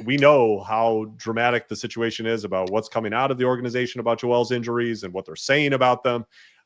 We know how dramatic the situation is about what's coming out of the organization about Joel's injuries and what they're saying about them.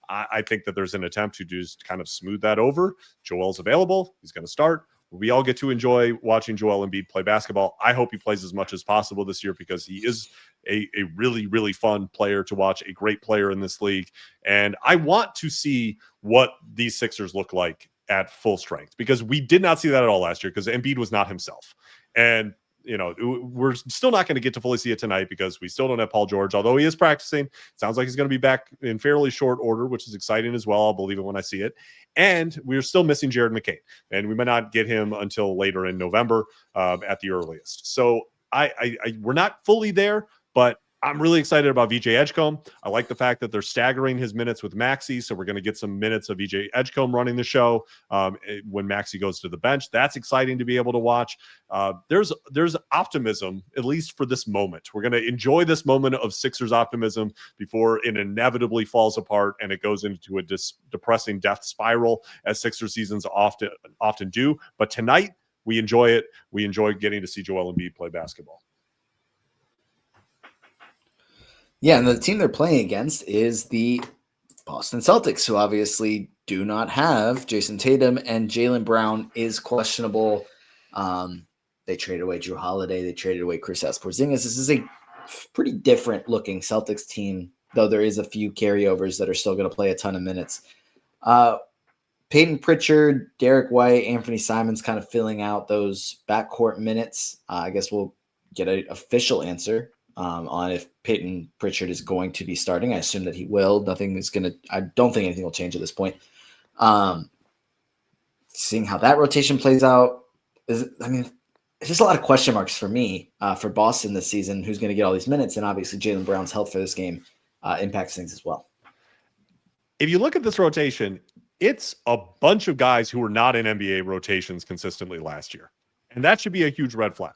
I think that there's an attempt to just kind of smooth that over. Joel's available. He's going to start. We all get to enjoy watching Joel Embiid play basketball. I hope he plays as much as possible this year, because he is a really, really fun player to watch, a great player in this league. And I want to see what these Sixers look like at full strength, because we did not see that at all last year, because Embiid was not himself. And we're still not going to get to fully see it tonight because we still don't have Paul George, although he is practicing. Sounds like he's going to be back in fairly short order, which is exciting as well. I'll believe it when I see it. And we're still missing Jared McCain, and we might not get him until later in November at the earliest. So we're not fully there, but I'm really excited about VJ Edgecombe. I like the fact that they're staggering his minutes with Maxey, so we're going to get some minutes of VJ Edgecombe running the show when Maxey goes to the bench. That's exciting to be able to watch. There's optimism, at least for this moment. We're going to enjoy this moment of Sixers optimism before it inevitably falls apart and it goes into a depressing death spiral, as Sixers seasons often do. But tonight, we enjoy it. We enjoy getting to see Joel Embiid play basketball. Yeah, and the team they're playing against is the Boston Celtics, who obviously do not have Jason Tatum, and Jaylen Brown is questionable. They traded away Drew Holiday. They traded away Kristaps Porzingis. This is a pretty different-looking Celtics team, though there is a few carryovers that are still going to play a ton of minutes. Peyton Pritchard, Derek White, Anthony Simons kind of filling out those backcourt minutes. I guess we'll get an official answer on if Peyton Pritchard is going to be starting. I assume that he will. I don't think anything will change at this point. Seeing how that rotation plays out, it's just a lot of question marks for me for Boston this season. Who's going to get all these minutes? And obviously Jaylen Brown's health for this game impacts things as well. If you look at this rotation, it's a bunch of guys who were not in NBA rotations consistently last year. And that should be a huge red flag.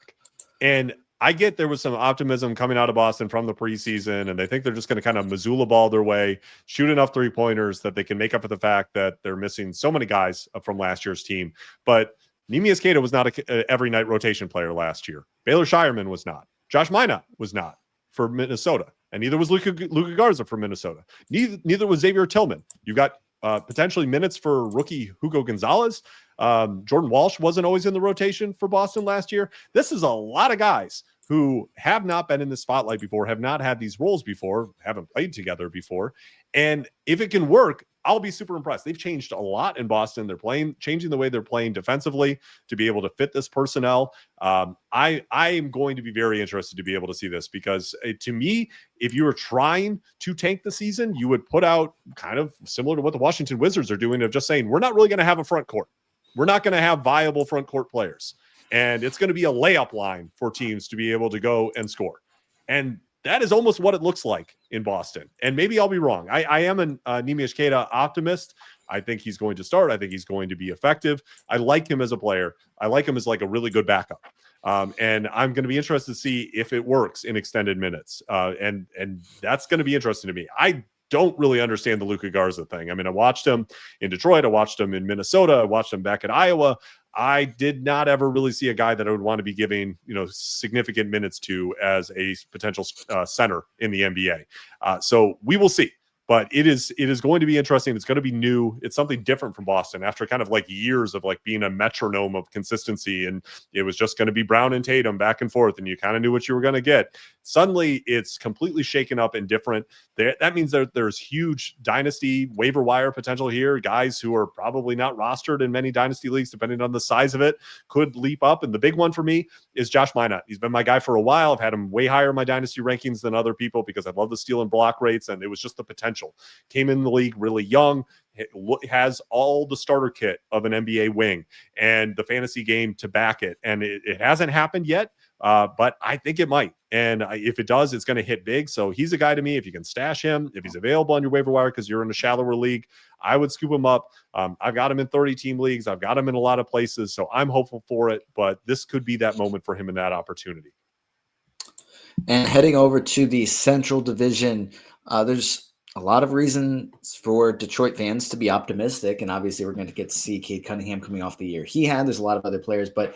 And I get there was some optimism coming out of Boston from the preseason, and they think they're just going to kind of Missoula ball their way, shoot enough three-pointers that they can make up for the fact that they're missing so many guys from last year's team. But Neemias Queta was not a every-night rotation player last year. Baylor Shireman was not. Josh Minott was not for Minnesota, and neither was Luka Garza for Minnesota. Neither was Xavier Tillman. You've got potentially minutes for rookie Hugo Gonzalez. Jordan Walsh wasn't always in the rotation for Boston last year. This is a lot of guys who have not been in the spotlight before, have not had these roles before, haven't played together before. And if it can work, I'll be super impressed. They've changed a lot in Boston. They're changing the way they're playing defensively to be able to fit this personnel. I am going to be very interested to be able to see this, because to me, if you were trying to tank the season, you would put out kind of similar to what the Washington Wizards are doing, of just saying, we're not really going to have a front court. We're not going to have viable front court players. And it's going to be a layup line for teams to be able to go and score. And that is almost what it looks like in Boston. And maybe I'll be wrong. I am an Neemias Queta optimist. I think he's going to start. I think he's going to be effective. I like him as a player. I like him as like a really good backup. And I'm going to be interested to see if it works in extended minutes. And that's going to be interesting to me. I don't really understand the Luka Garza thing. I mean, I watched him in Detroit. I watched him in Minnesota. I watched him back at Iowa. I did not ever really see a guy that I would want to be giving, significant minutes to as a potential center in the NBA. So we will see. But it is going to be interesting. It's going to be new. It's something different from Boston after kind of like years of like being a metronome of consistency. And it was just going to be Brown and Tatum back and forth, and you kind of knew what you were going to get. Suddenly it's completely shaken up and different. That means that there's huge dynasty waiver wire potential here. Guys who are probably not rostered in many dynasty leagues, depending on the size of it, could leap up. And the big one for me is Josh Minott. He's been my guy for a while. I've had him way higher in my dynasty rankings than other people because I love the steal and block rates, and it was just the potential. Came in the league really young, has all the starter kit of an NBA wing and the fantasy game to back it. And it hasn't happened yet, but I think it might. And if it does, it's going to hit big. So he's a guy to me. If you can stash him, if he's available on your waiver wire because you're in a shallower league, I would scoop him up. I've got him in 30-team leagues. I've got him in a lot of places. So I'm hopeful for it. But this could be that moment for him in that opportunity. And heading over to the Central Division, there's a lot of reasons for Detroit fans to be optimistic, and obviously we're going to get to see Cade Cunningham coming off the year he had. There's a lot of other players, but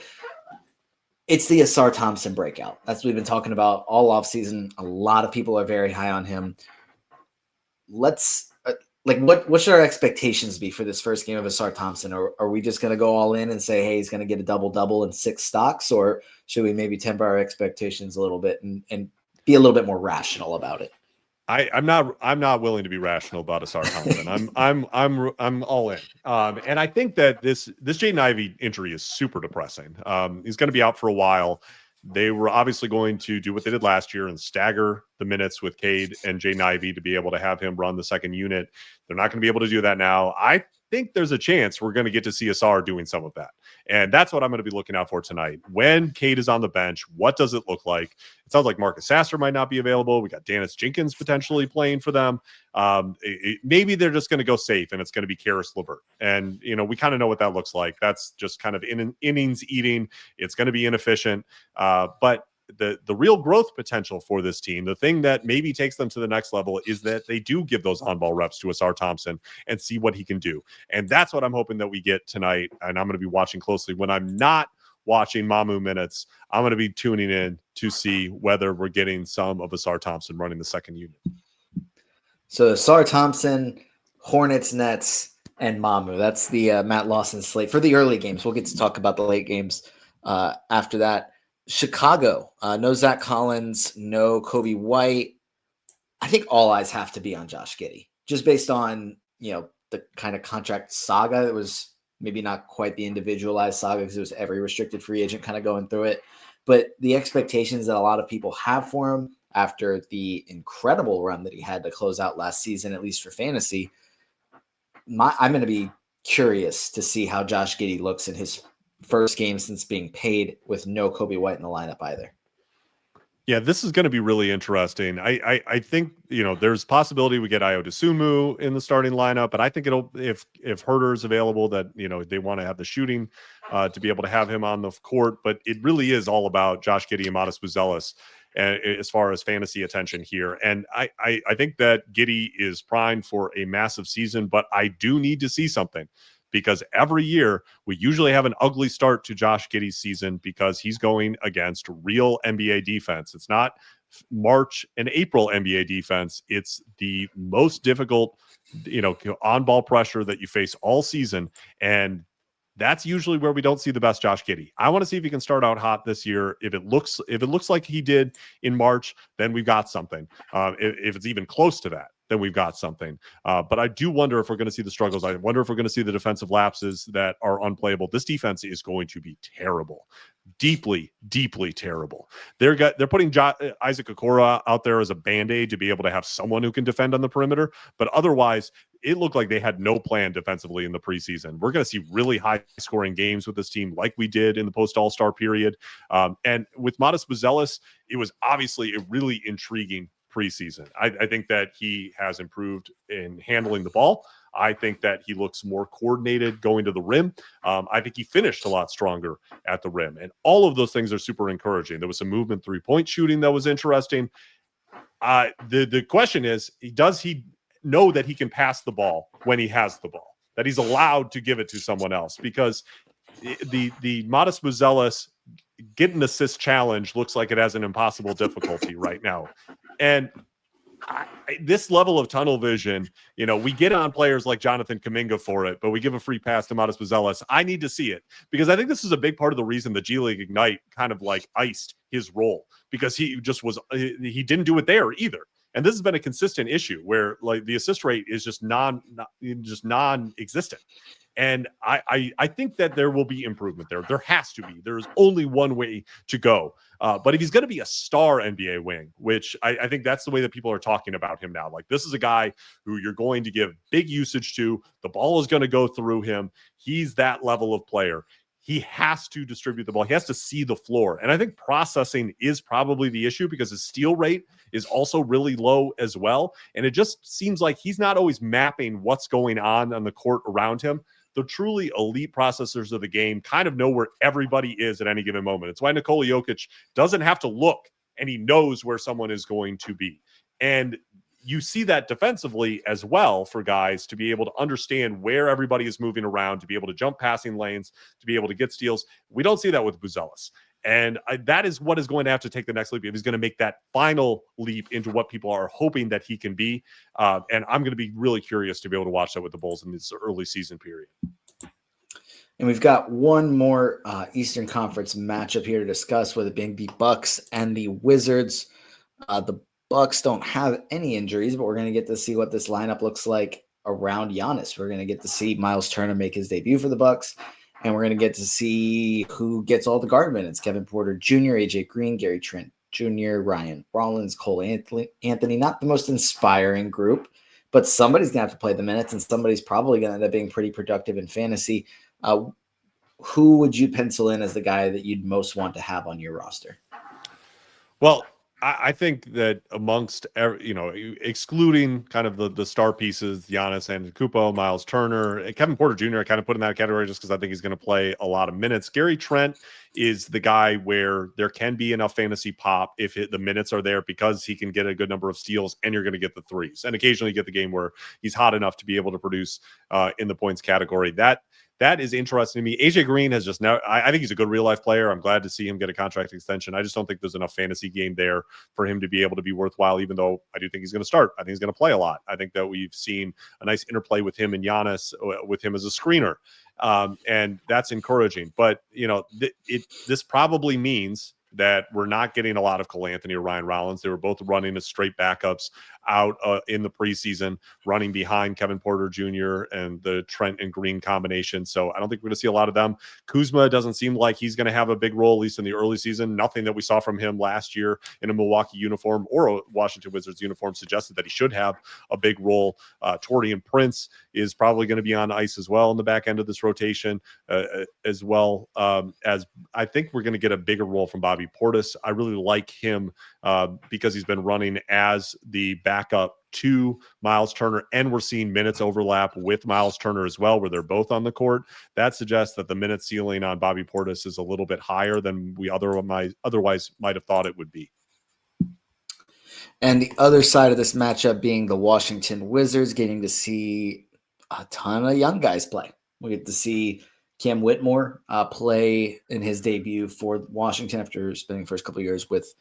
it's the Ausar Thompson breakout. That's what we've been talking about all offseason. A lot of people are very high on him. Let's what should our expectations be for this first game of Ausar Thompson? Or are we just going to go all in and say, hey, he's going to get a double-double and 6 stocks, or should we maybe temper our expectations a little bit and be a little bit more rational about it? I'm not willing to be rational about Ausar Thompson. I'm all in. And I think that this Jaden Ivey injury is super depressing. He's going to be out for a while. They were obviously going to do what they did last year and stagger the minutes with Cade and Jaden Ivey to be able to have him run the second unit. They're not going to be able to do that now. I think there's a chance we're going to get to see Ausar doing some of that. And that's what I'm going to be looking out for tonight. When Cade is on the bench, what does it look like? It sounds like Marcus Sasser might not be available. We got Dennis Jenkins potentially playing for them. Maybe they're just going to go safe and it's going to be Karis LeVert. And, we kind of know what that looks like. That's just kind of innings eating. It's going to be inefficient. But the real growth potential for this team, the thing that maybe takes them to the next level, is that they do give those on-ball reps to Ausar Thompson and see what he can do. And that's what I'm hoping that we get tonight. And I'm going to be watching closely. When I'm not watching Mamu minutes, I'm going to be tuning in to see whether we're getting some of Ausar Thompson running the second unit. So Ausar Thompson, Hornets, Nets, and Mamu. That's the Matt Lawson slate for the early games. We'll get to talk about the late games after that. Chicago, no Zach Collins, no Kobe White. I think all eyes have to be on Josh Giddey, just based on, the kind of contract saga. It was maybe not quite the individualized saga because it was every restricted free agent kind of going through it. But the expectations that a lot of people have for him after the incredible run that he had to close out last season, at least for fantasy, I'm going to be curious to see how Josh Giddey looks in his first game since being paid with no Kobe White in the lineup either. Yeah, this is going to be really interesting. I think, there's possibility we get Ayo Dosunmu in the starting lineup, but I think it'll, if Huerter's available, that, they want to have the shooting to be able to have him on the court, but it really is all about Josh Giddey and Modest Buzelis as far as fantasy attention here. And I think that Giddey is primed for a massive season, but I do need to see something. Because every year we usually have an ugly start to Josh Giddey's season because he's going against real NBA defense. It's not March and April NBA defense, it's the most difficult, on-ball pressure that you face all season. And that's usually where we don't see the best Josh Giddey. I want to see if he can start out hot this year. If it looks like he did in March, then we've got something. If it's even close to that, then we've got something. But I do wonder if we're going to see the struggles. I wonder if we're going to see the defensive lapses that are unplayable. This defense is going to be terrible. Deeply, deeply terrible. They're putting Isaac Okoro out there as a Band-Aid to be able to have someone who can defend on the perimeter. But otherwise, it looked like they had no plan defensively in the preseason. We're going to see really high-scoring games with this team like we did in the post-All-Star period. And with Modest Buzelis, it was obviously a really intriguing preseason. I think that he has improved in handling the ball. I think that he looks more coordinated going to the rim. I think he finished a lot stronger at the rim. And all of those things are super encouraging. There was some movement three-point shooting that was interesting. The question is, does he know that he can pass the ball when he has the ball, that he's allowed to give it to someone else? Because the Modest Buzelis get an assist challenge looks like it has an impossible difficulty right now. And this level of tunnel vision, we get on players like Jonathan Kuminga for it, but we give a free pass to Modest Buzelis. I need to see it, because I think this is a big part of the reason the G League Ignite kind of like iced his role, because he he didn't do it there either. And this has been a consistent issue where like the assist rate is just non-existent. And I think that there will be improvement there. There has to be. There's only one way to go. But if he's going to be a star NBA wing, which I think that's the way that people are talking about him now. Like, this is a guy who you're going to give big usage to. The ball is going to go through him. He's that level of player. He has to distribute the ball. He has to see the floor. And I think processing is probably the issue, because his steal rate is also really low as well. And it just seems like he's not always mapping what's going on the court around him. The truly elite processors of the game kind of know where everybody is at any given moment. It's why Nikola Jokic doesn't have to look, and he knows where someone is going to be. And you see that defensively as well, for guys to be able to understand where everybody is moving around, to be able to jump passing lanes, to be able to get steals. We don't see that with Buzelis. And that is what is going to have to take the next leap if he's going to make that final leap into what people are hoping that he can be. And I'm going to be really curious to be able to watch that with the Bulls in this early season period. And we've got one more Eastern Conference matchup here to discuss, with it being the Bucks and the Wizards. The Bucks don't have any injuries, but we're going to get to see what this lineup looks like around Giannis. We're going to get to see Miles Turner make his debut for the Bucks. And we're going to get to see who gets all the guard minutes. Kevin Porter Jr., AJ Green, Gary Trent Jr., Ryan Rollins, Cole Anthony. Not the most inspiring group, but somebody's going to have to play the minutes, and somebody's probably going to end up being pretty productive in fantasy. Who would you pencil in as the guy that you'd most want to have on your roster? Well, I think that amongst, excluding kind of the star pieces, Giannis Antetokounmpo, Miles Turner, Kevin Porter Jr., I kind of put in that category just because I think he's going to play a lot of minutes. Gary Trent is the guy where there can be enough fantasy pop if the minutes are there, because he can get a good number of steals and you're going to get the threes, and occasionally get the game where he's hot enough to be able to produce in the points category. That is interesting to me. AJ Green has just now, I think he's a good real life player. I'm glad to see him get a contract extension. I just don't think there's enough fantasy game there for him to be able to be worthwhile, even though I do think he's going to start. I think he's going to play a lot. I think that we've seen a nice interplay with him and Giannis, with him as a screener. And that's encouraging. But, this probably means that we're not getting a lot of Cole Anthony or Ryan Rollins. They were both running as straight backups out in the preseason, running behind Kevin Porter Jr. and the Trent and Green combination. So I don't think we're going to see a lot of them. Kuzma doesn't seem like he's going to have a big role, at least in the early season. Nothing that we saw from him last year in a Milwaukee uniform or a Washington Wizards uniform suggested that he should have a big role. Taurean Prince is probably going to be on ice as well in the back end of this rotation, as well as I think we're going to get a bigger role from Bobby Portis. I really like him because he's been running as the backup to Miles Turner, and we're seeing minutes overlap with Miles Turner as well, where they're both on the court. That suggests that the minute ceiling on Bobby Portis is a little bit higher than we otherwise might have thought it would be. And the other side of this matchup being the Washington Wizards, getting to see a ton of young guys play. We get to see Cam Whitmore play in his debut for Washington after spending the first couple of years with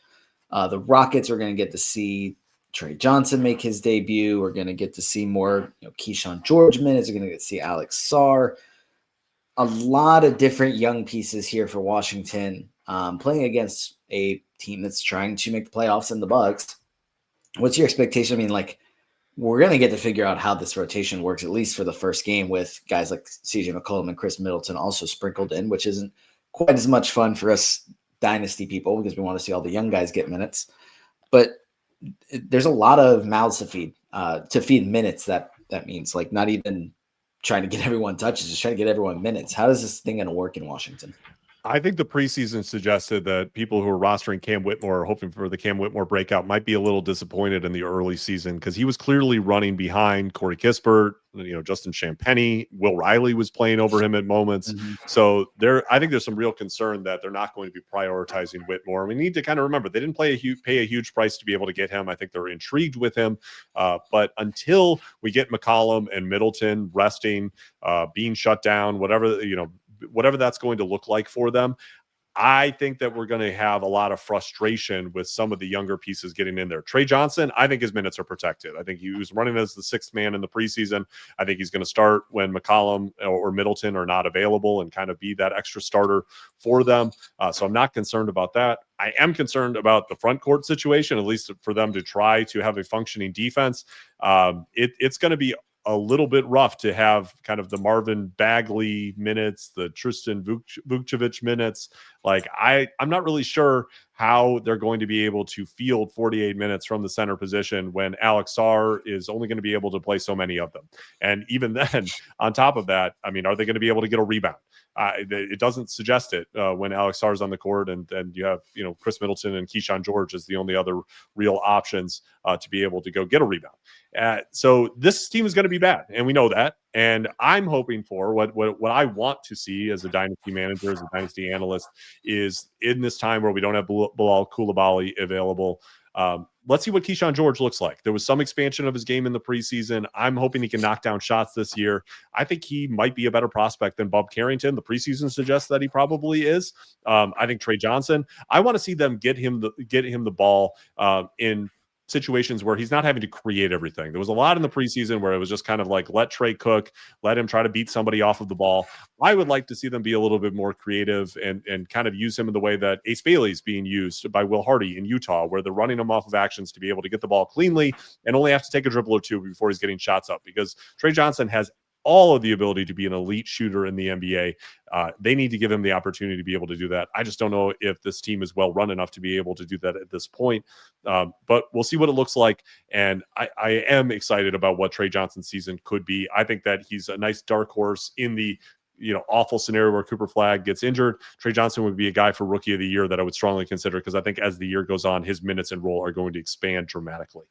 The Rockets are going to get to see Trey Johnson make his debut. We're going to get to see more, Keyshawn George minutes. We're going to get to see Alex Sarr. A lot of different young pieces here for Washington, playing against a team that's trying to make the playoffs in the Bucks. What's your expectation? I mean, like, we're going to get to figure out how this rotation works, at least for the first game, with guys like CJ McCollum and Chris Middleton also sprinkled in, which isn't quite as much fun for us dynasty people because we want to see all the young guys get minutes. But there's a lot of mouths to feed minutes. That means, like, not even trying to get everyone touches, just trying to get everyone minutes. How is this thing going to work in Washington? I think the preseason suggested that people who are rostering Cam Whitmore or hoping for the Cam Whitmore breakout might be a little disappointed in the early season because he was clearly running behind Corey Kispert, Justin Champagnie. Will Riley was playing over him at moments. Mm-hmm. So I think there's some real concern that they're not going to be prioritizing Whitmore. We need to kind of remember they didn't pay a huge price to be able to get him. I think they're intrigued with him. But until we get McCollum and Middleton resting, being shut down, whatever that's going to look like for them, I think that we're going to have a lot of frustration with some of the younger pieces getting in there. Trey Johnson, I think his minutes are protected. I think he was running as the sixth man in the preseason. I think he's going to start when McCollum or Middleton are not available and kind of be that extra starter for them. So I'm not concerned about that. I am concerned about the front court situation, at least for them to try to have a functioning defense. It's going to be a little bit rough to have kind of the Marvin Bagley minutes, the Tristan Vukcevic minutes. Like, I'm not really sure how they're going to be able to field 48 minutes from the center position when Alex Sarr is only going to be able to play so many of them. And even then, on top of that, I mean, are they going to be able to get a rebound? It doesn't suggest it when Alex Sarr is on the court, and you have Chris Middleton and Keyshawn George as the only other real options to be able to go get a rebound. So this team is going to be bad, and we know that. And I'm hoping for what I want to see as a dynasty manager, as a dynasty analyst, is in this time where we don't have Bilal Coulibaly available. Let's see what Keyshawn George looks like. There was some expansion of his game in the preseason. I'm hoping he can knock down shots this year. I think he might be a better prospect than Bob Carrington. The preseason suggests that he probably is. I think Trey Johnson, I want to see them get him the ball in situations where he's not having to create everything. There was a lot in the preseason where it was just kind of like, let Trey cook, let him try to beat somebody off of the ball. I would like to see them be a little bit more creative and kind of use him in the way that Ace Bailey is being used by Will Hardy in Utah, where they're running him off of actions to be able to get the ball cleanly and only have to take a dribble or two before he's getting shots up, because Trey Johnson has all of the ability to be an elite shooter in the NBA. They need to give him the opportunity to be able to do that. I just don't know if this team is well run enough to be able to do that at this point. But we'll see what it looks like. And I am excited about what Trey Johnson's season could be. I think that he's a nice dark horse in the awful scenario where Cooper Flagg gets injured. Trey Johnson would be a guy for Rookie of the Year that I would strongly consider, because I think as the year goes on, his minutes and role are going to expand dramatically.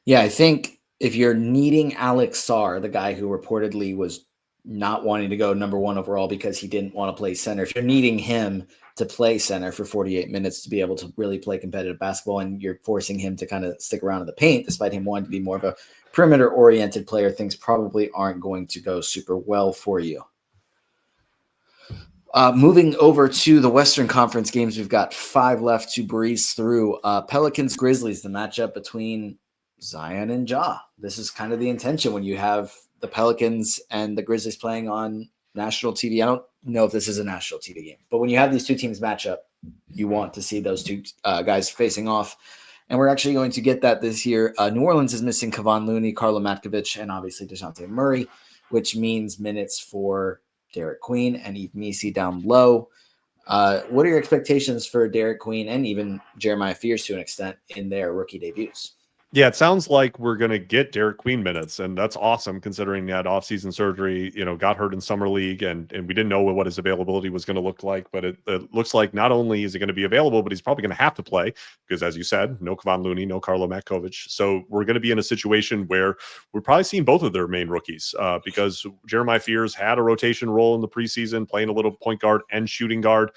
Yeah, I think if you're needing Alex Sarr, the guy who reportedly was not wanting to go number one overall because he didn't want to play center, if you're needing him to play center for 48 minutes to be able to really play competitive basketball, and you're forcing him to kind of stick around in the paint, despite him wanting to be more of a perimeter-oriented player, things probably aren't going to go super well for you. Moving over to the Western Conference games, we've got 5 left to breeze through. Pelicans Grizzlies, the matchup between Zion and Ja. This is kind of the intention when you have the Pelicans and the Grizzlies playing on national TV. I don't know if this is a national TV game, but when you have these two teams match up, you want to see those two guys facing off. And we're actually going to get that this year. New Orleans is missing Kevon Looney, Carlo Matkovic, and obviously DeJounte Murray, which means minutes for Derek Queen and Yves Missi down low. What are your expectations for Derek Queen and even Jeremiah Fears to an extent in their rookie debuts? Yeah, it sounds like we're going to get Derek Queen minutes, and that's awesome considering he had offseason surgery, got hurt in summer league, and we didn't know what his availability was going to look like. But it looks like not only is he going to be available, but he's probably going to have to play because, as you said, no Kevon Looney, no Carlo Matkovic. So we're going to be in a situation where we're probably seeing both of their main rookies because Jeremiah Fears had a rotation role in the preseason, playing a little point guard and shooting guard.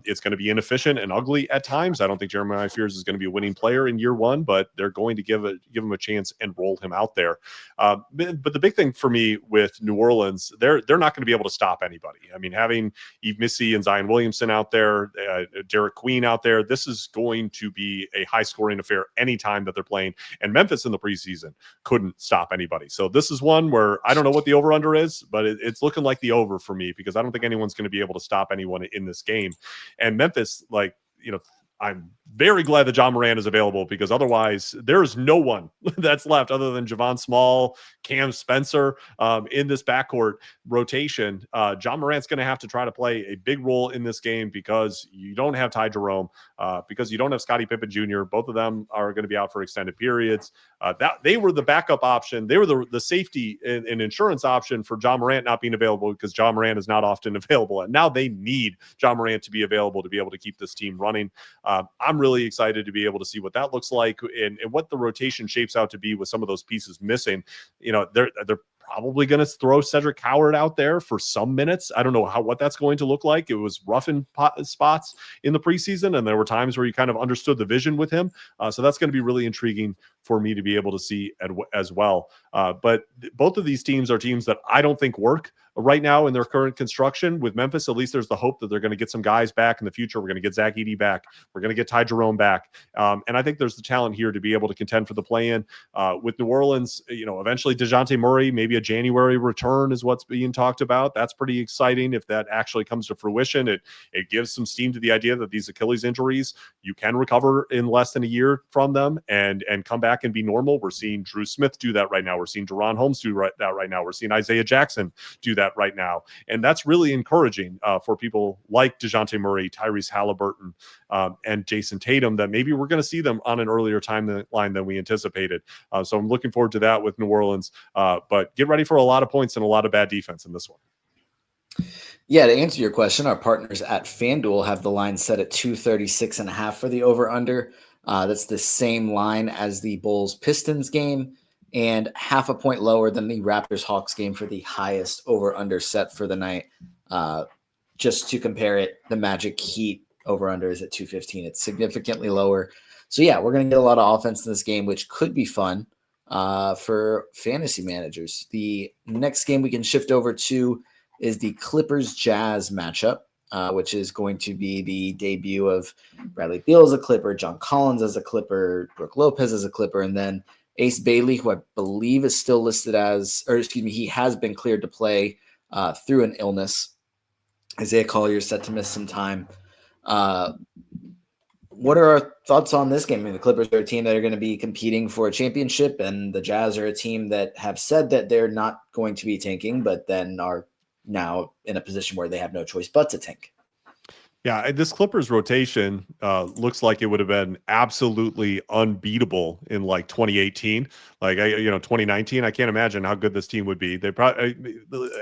It's going to be inefficient and ugly at times. I don't think Jeremiah Fears is going to be a winning player in year one, but they're going to give him a chance and roll him out there. But the big thing for me with New Orleans, they're not going to be able to stop anybody. I mean, having Yves Missy and Zion Williamson out there, Derek Queen out there, this is going to be a high-scoring affair anytime that they're playing. And Memphis in the preseason couldn't stop anybody. So this is one where I don't know what the over-under is, but it's looking like the over for me, because I don't think anyone's going to be able to stop anyone in this game. And Memphis, I'm very glad that John Morant is available, because otherwise there's no one that's left other than Javon Small, Cam Spencer in this backcourt rotation. John Morant's going to have to try to play a big role in this game, because you don't have Ty Jerome, because you don't have Scottie Pippen Jr. Both of them are going to be out for extended periods. That they were the backup option. They were the safety and insurance option for John Morant not being available, because John Morant is not often available. And now they need John Morant to be available to be able to keep this team running. I'm really excited to be able to see what that looks like, and what the rotation shapes out to be with some of those pieces missing. They're probably going to throw Cedric Howard out there for some minutes. I don't know what that's going to look like. It was rough in spots in the preseason, and there were times where you kind of understood the vision with him. So that's going to be really intriguing for me to be able to see as well. But both of these teams are teams that I don't think work right now in their current construction. With Memphis, at least there's the hope that they're going to get some guys back in the future. We're going to get Zach Edey back. We're going to get Ty Jerome back. And I think there's the talent here to be able to contend for the play-in. With New Orleans, eventually DeJounte Murray, maybe a January return is what's being talked about. That's pretty exciting if that actually comes to fruition. It gives some steam to the idea that these Achilles injuries, you can recover in less than a year from them and come back and be normal. We're seeing Drew Smith do that right now. We're seeing Deron Holmes do that right now. We're seeing Isaiah Jackson do that right now. And that's really encouraging for people like DeJounte Murray, Tyrese Halliburton, and Jason Tatum, that maybe we're going to see them on an earlier timeline than we anticipated. So I'm looking forward to that with New Orleans. But get ready for a lot of points and a lot of bad defense in this one. Yeah, to answer your question, our partners at FanDuel have the line set at 236.5 for the over-under. That's the same line as the Bulls-Pistons game, and half a point lower than the Raptors-Hawks game for the highest over-under set for the night. Just to compare it, the Magic Heat over-under is at 215. It's significantly lower. So, yeah, we're going to get a lot of offense in this game, which could be fun for fantasy managers. The next game we can shift over to is the Clippers-Jazz matchup, which is going to be the debut of Bradley Beal as a Clipper, John Collins as a Clipper, Brook Lopez as a Clipper, and then Ace Bailey, who I believe is still listed he has been cleared to play through an illness. Isaiah Collier is set to miss some time. What are our thoughts on this game? I mean, the Clippers are a team that are going to be competing for a championship, and the Jazz are a team that have said that they're not going to be tanking, but then are now in a position where they have no choice but to tank. Yeah, this Clippers rotation looks like it would have been absolutely unbeatable in 2018, 2019. I can't imagine how good this team would be. They probably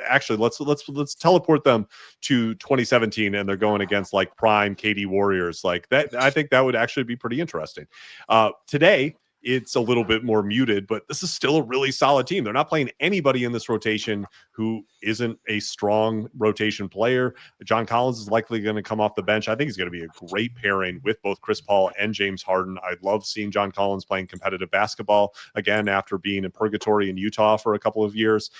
actually let's teleport them to 2017, and they're going against prime KD Warriors like that. I think that would actually be pretty interesting. Today, it's a little bit more muted, but this is still a really solid team. They're not playing anybody in this rotation who isn't a strong rotation player. John Collins is likely going to come off the bench. I think he's going to be a great pairing with both Chris Paul and James Harden. I love seeing John Collins playing competitive basketball again after being in purgatory in Utah for a couple of years.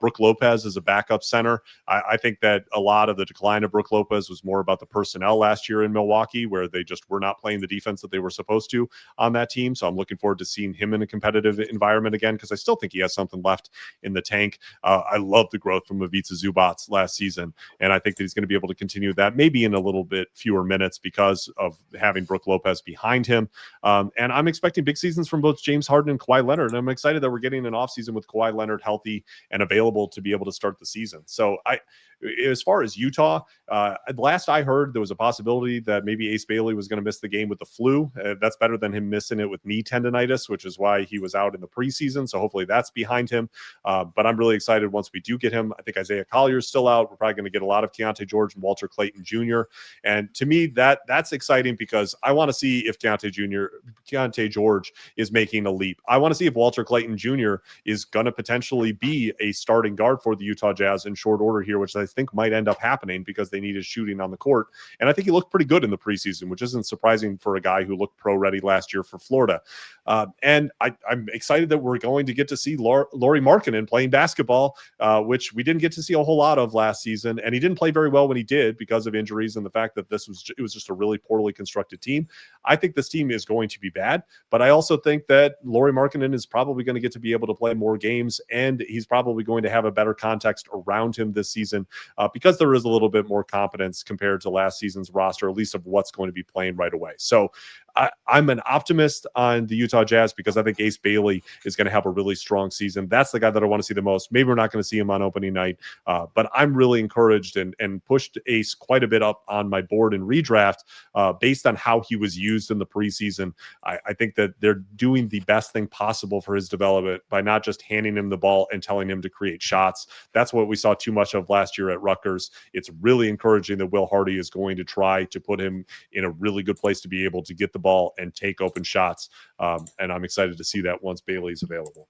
Brook Lopez is a backup center. I think that a lot of the decline of Brook Lopez was more about the personnel last year in Milwaukee, where they just were not playing the defense that they were supposed to on that team. So I'm looking forward to seeing him in a competitive environment again, because I still think he has something left in the tank. I love the growth from Ivica Zubac last season, and I think that he's going to be able to continue that, maybe in a little bit fewer minutes because of having Brook Lopez behind him. And I'm expecting big seasons from both James Harden and Kawhi Leonard, and I'm excited that we're getting an offseason with Kawhi Leonard healthy and available to be able to start the season. So as far as Utah, last I heard, there was a possibility that maybe Ace Bailey was going to miss the game with the flu. That's better than him missing it with knee tendonitis, which is why he was out in the preseason. So hopefully that's behind him. But I'm really excited once we do get him. I think Isaiah Collier is still out. We're probably going to get a lot of Keontae George and Walter Clayton Jr. And to me, that's exciting, because I want to see if Keontae George is making a leap. I want to see if Walter Clayton Jr. is going to potentially be a starting guard for the Utah Jazz in short order here, which I think might end up happening because they needed shooting on the court. And I think he looked pretty good in the preseason, which isn't surprising for a guy who looked pro-ready last year for Florida. And I'm excited that we're going to get to see Lauri Markkanen playing basketball, which we didn't get to see a whole lot of last season. And he didn't play very well when he did because of injuries and the fact that it was just a really poorly constructed team. I think this team is going to be bad, but I also think that Lauri Markkanen is probably going to get to be able to play more games, and he's probably going to have a better context around him this season because there is a little bit more competence compared to last season's roster, at least of what's going to be playing right away. So I'm an optimist on the Utah Jazz because I think Ace Bailey is going to have a really strong season. That's the guy that I want to see the most. Maybe we're not going to see him on opening night, but I'm really encouraged and pushed Ace quite a bit up on my board in redraft based on how he was used in the preseason. I think that they're doing the best thing possible for his development by not just handing him the ball and telling him to create shots. That's what we saw too much of last year at Rutgers. It's really encouraging that Will Hardy is going to try to put him in a really good place to be able to get the ball and take open shots. And I'm excited to see that once Bailey's available.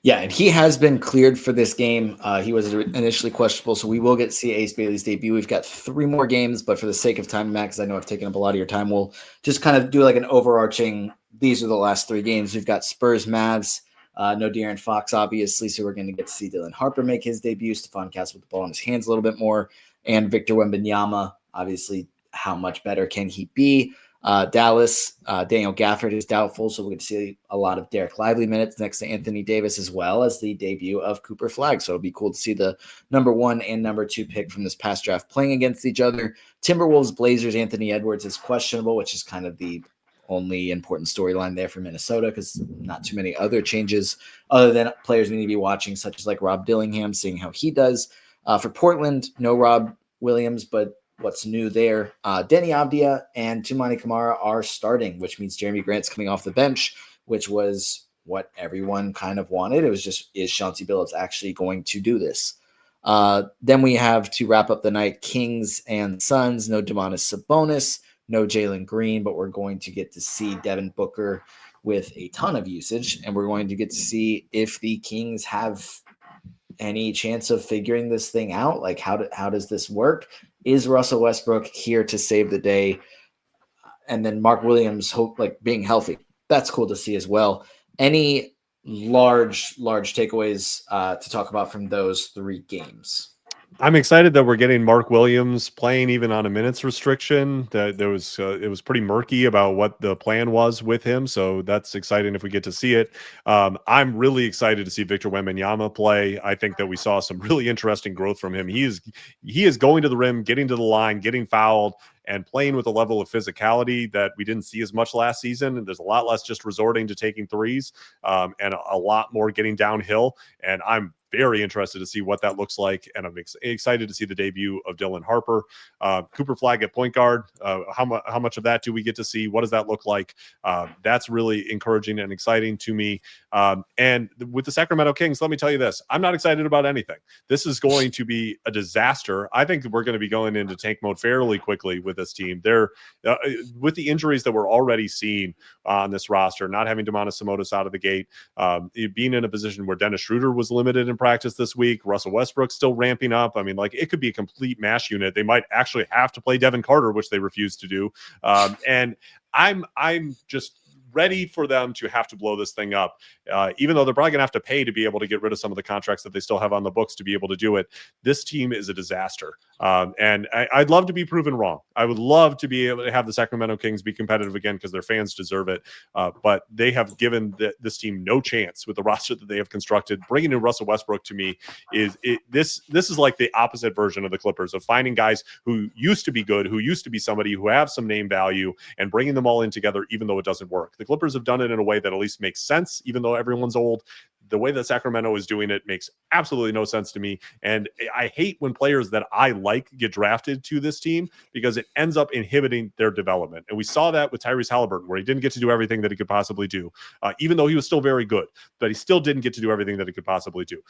Yeah, and he has been cleared for this game. He was initially questionable, so we will get to see Ace Bailey's debut. We've got 3 more games, but for the sake of time, Matt, because I know I've taken up a lot of your time, we'll just kind of do like an overarching, these are the last 3 games. We've got Spurs, Mavs, no De'Aaron Fox, obviously, so we're going to get to see Dylan Harper make his debut, Stephon Castle with the ball in his hands a little bit more, and Victor Wembanyama, obviously, how much better can he be? Dallas, Daniel Gafford is doubtful, so we're going to see a lot of Derek Lively minutes next to Anthony Davis, as well as the debut of Cooper Flagg. So it'll be cool to see the number 1 and number 2 pick from this past draft playing against each other. Timberwolves, Blazers, Anthony Edwards is questionable, which is kind of the only important storyline there for Minnesota because not too many other changes other than players we need to be watching, such as like Rob Dillingham, seeing how he does. For Portland, no Rob Williams, but what's new there? Denny Avdia and Tumani Kamara are starting, which means Jeremy Grant's coming off the bench, which was what everyone kind of wanted. It was just, is Chauncey Billups actually going to do this? Then we have, to wrap up the night, Kings and Suns. No Domantas Sabonis, no Jalen Green, but we're going to get to see Devin Booker with a ton of usage, and we're going to get to see if the Kings have any chance of figuring this thing out. Like, how does this work? Is Russell Westbrook here to save the day? And then Mark Williams, being healthy. That's cool to see as well. Any large takeaways to talk about from those 3 games? I'm excited that we're getting Mark Williams playing even on a minutes restriction. That it was pretty murky about what the plan was with him, so that's exciting if we get to see it. I'm really excited to see Victor Wembanyama play. I think that we saw some really interesting growth from him. He is going to the rim, getting to the line, getting fouled, and playing with a level of physicality that we didn't see as much last season. And there's a lot less just resorting to taking threes and a lot more getting downhill. And I'm very interested to see what that looks like. And I'm excited to see the debut of Dylan Harper. Cooper Flagg at point guard. How much of that do we get to see? What does that look like? That's really encouraging and exciting to me. And with the Sacramento Kings, let me tell you this. I'm not excited about anything. This is going to be a disaster. I think we're going to be going into tank mode fairly quickly with this team. They're with the injuries that we're already seeing on this roster, not having Domantas Sabonis out of the gate, being in a position where Dennis Schroeder was limited in practice this week, Russell Westbrook still ramping up. I mean, like, it could be a complete mash unit. They might actually have to play Devin Carter, which they refuse to do. And I'm just ready for them to have to blow this thing up, even though they're probably going to have to pay to be able to get rid of some of the contracts that they still have on the books to be able to do it. This team is a disaster. And I'd love to be proven wrong. I would love to be able to have the Sacramento Kings be competitive again because their fans deserve it. But they have given this team no chance with the roster that they have constructed. Bringing in Russell Westbrook to me this is like the opposite version of the Clippers, of finding guys who used to be good, who used to be somebody who have some name value, and bringing them all in together, even though it doesn't work. The Clippers have done it in a way that at least makes sense, even though everyone's old. The way that Sacramento is doing it makes absolutely no sense to me. And I hate when players that I like get drafted to this team because it ends up inhibiting their development. And we saw that with Tyrese Halliburton, where he didn't get to do everything that he could possibly do, even though he was still very good, but he still didn't get to do everything that he could possibly do.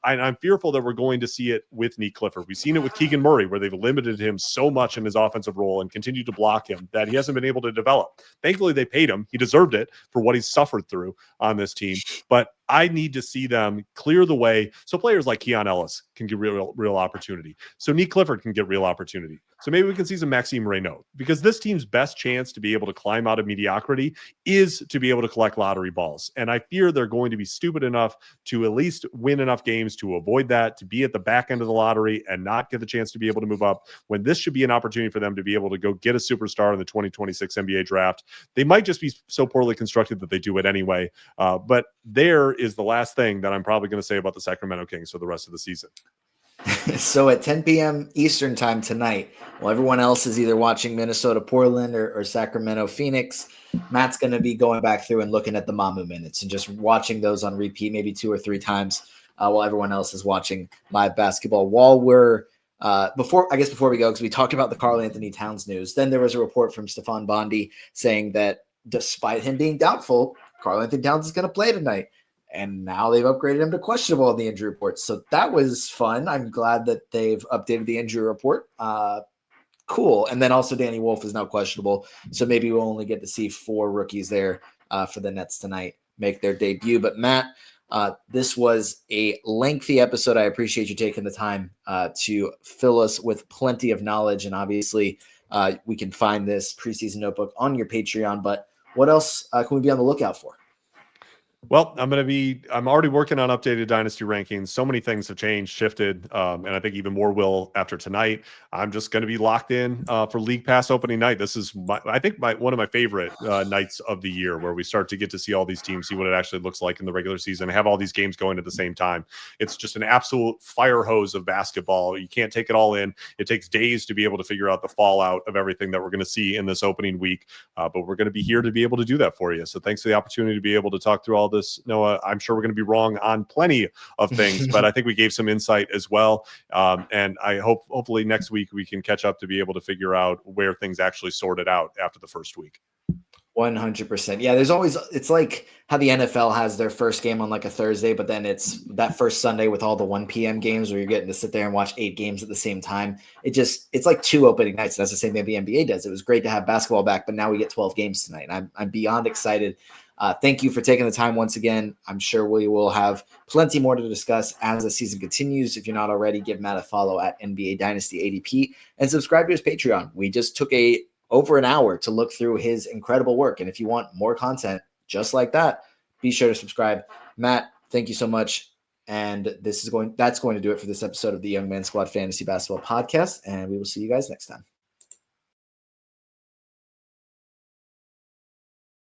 I'm fearful that we're going to see it with Nick Clifford. We've seen it with Keegan Murray, where they've limited him so much in his offensive role and continued to block him that he hasn't been able to develop. Thankfully, they paid him. He deserved it for what he's suffered through on this team. But I need to see them clear the way so players like Keon Ellis can get real opportunity. So Nick Clifford can get real opportunity. So maybe we can see some Maxime Reynaud, because this team's best chance to be able to climb out of mediocrity is to be able to collect lottery balls. And I fear they're going to be stupid enough to at least win enough games to avoid that, to be at the back end of the lottery and not get the chance to be able to move up, when this should be an opportunity for them to be able to go get a superstar in the 2026 NBA draft. They might just be so poorly constructed that they do it anyway. But there is the last thing that I'm probably going to say about the Sacramento Kings for the rest of the season. So at 10 p.m. Eastern time tonight, while everyone else is either watching Minnesota Portland or Sacramento Phoenix, Matt's going to be going back through and looking at the Mamu minutes and just watching those on repeat, maybe 2 or 3 times, while everyone else is watching live basketball. While we're before we go, because we talked about the Karl Anthony Towns news, then there was a report from Stefan Bondi saying that despite him being doubtful, Karl Anthony Towns is going to play tonight. And now they've upgraded him to questionable on the injury report. So that was fun. I'm glad that they've updated the injury report. Cool. And then also Danny Wolf is now questionable. So maybe we'll only get to see 4 rookies there for the Nets tonight make their debut. But Matt, this was a lengthy episode. I appreciate you taking the time to fill us with plenty of knowledge. And obviously we can find this preseason notebook on your Patreon. But what else can we be on the lookout for? Well, I'm already working on updated dynasty rankings. So many things have changed, shifted, and I think even more will after tonight. I'm just going to be locked in for League Pass opening night. This is one of my favorite nights of the year, where we start to get to see all these teams, see what it actually looks like in the regular season, have all these games going at the same time. It's just an absolute fire hose of basketball. You can't take it all in. It takes days to be able to figure out the fallout of everything that we're going to see in this opening week, but we're going to be here to be able to do that for you. So thanks for the opportunity to be able to talk through all this, Noah. I'm sure we're going to be wrong on plenty of things, but I think we gave some insight as well. And I hopefully next week we can catch up to be able to figure out where things actually sorted out after the first week. 100%. Yeah, it's like how the NFL has their first game on like a Thursday, but then it's that first Sunday with all the 1 p.m. games where you're getting to sit there and watch 8 games at the same time. It's like 2 opening nights. That's the same thing the NBA does. It was great to have basketball back, but now we get 12 games tonight. I'm beyond excited. Thank you for taking the time once again. I'm sure we will have plenty more to discuss as the season continues. If you're not already, give Matt a follow at NBA Dynasty ADP and subscribe to his Patreon. We just took over an hour to look through his incredible work. And if you want more content just like that, be sure to subscribe. Matt, thank you so much. And that's going to do it for this episode of the Young Man Squad Fantasy Basketball Podcast. And we will see you guys next time.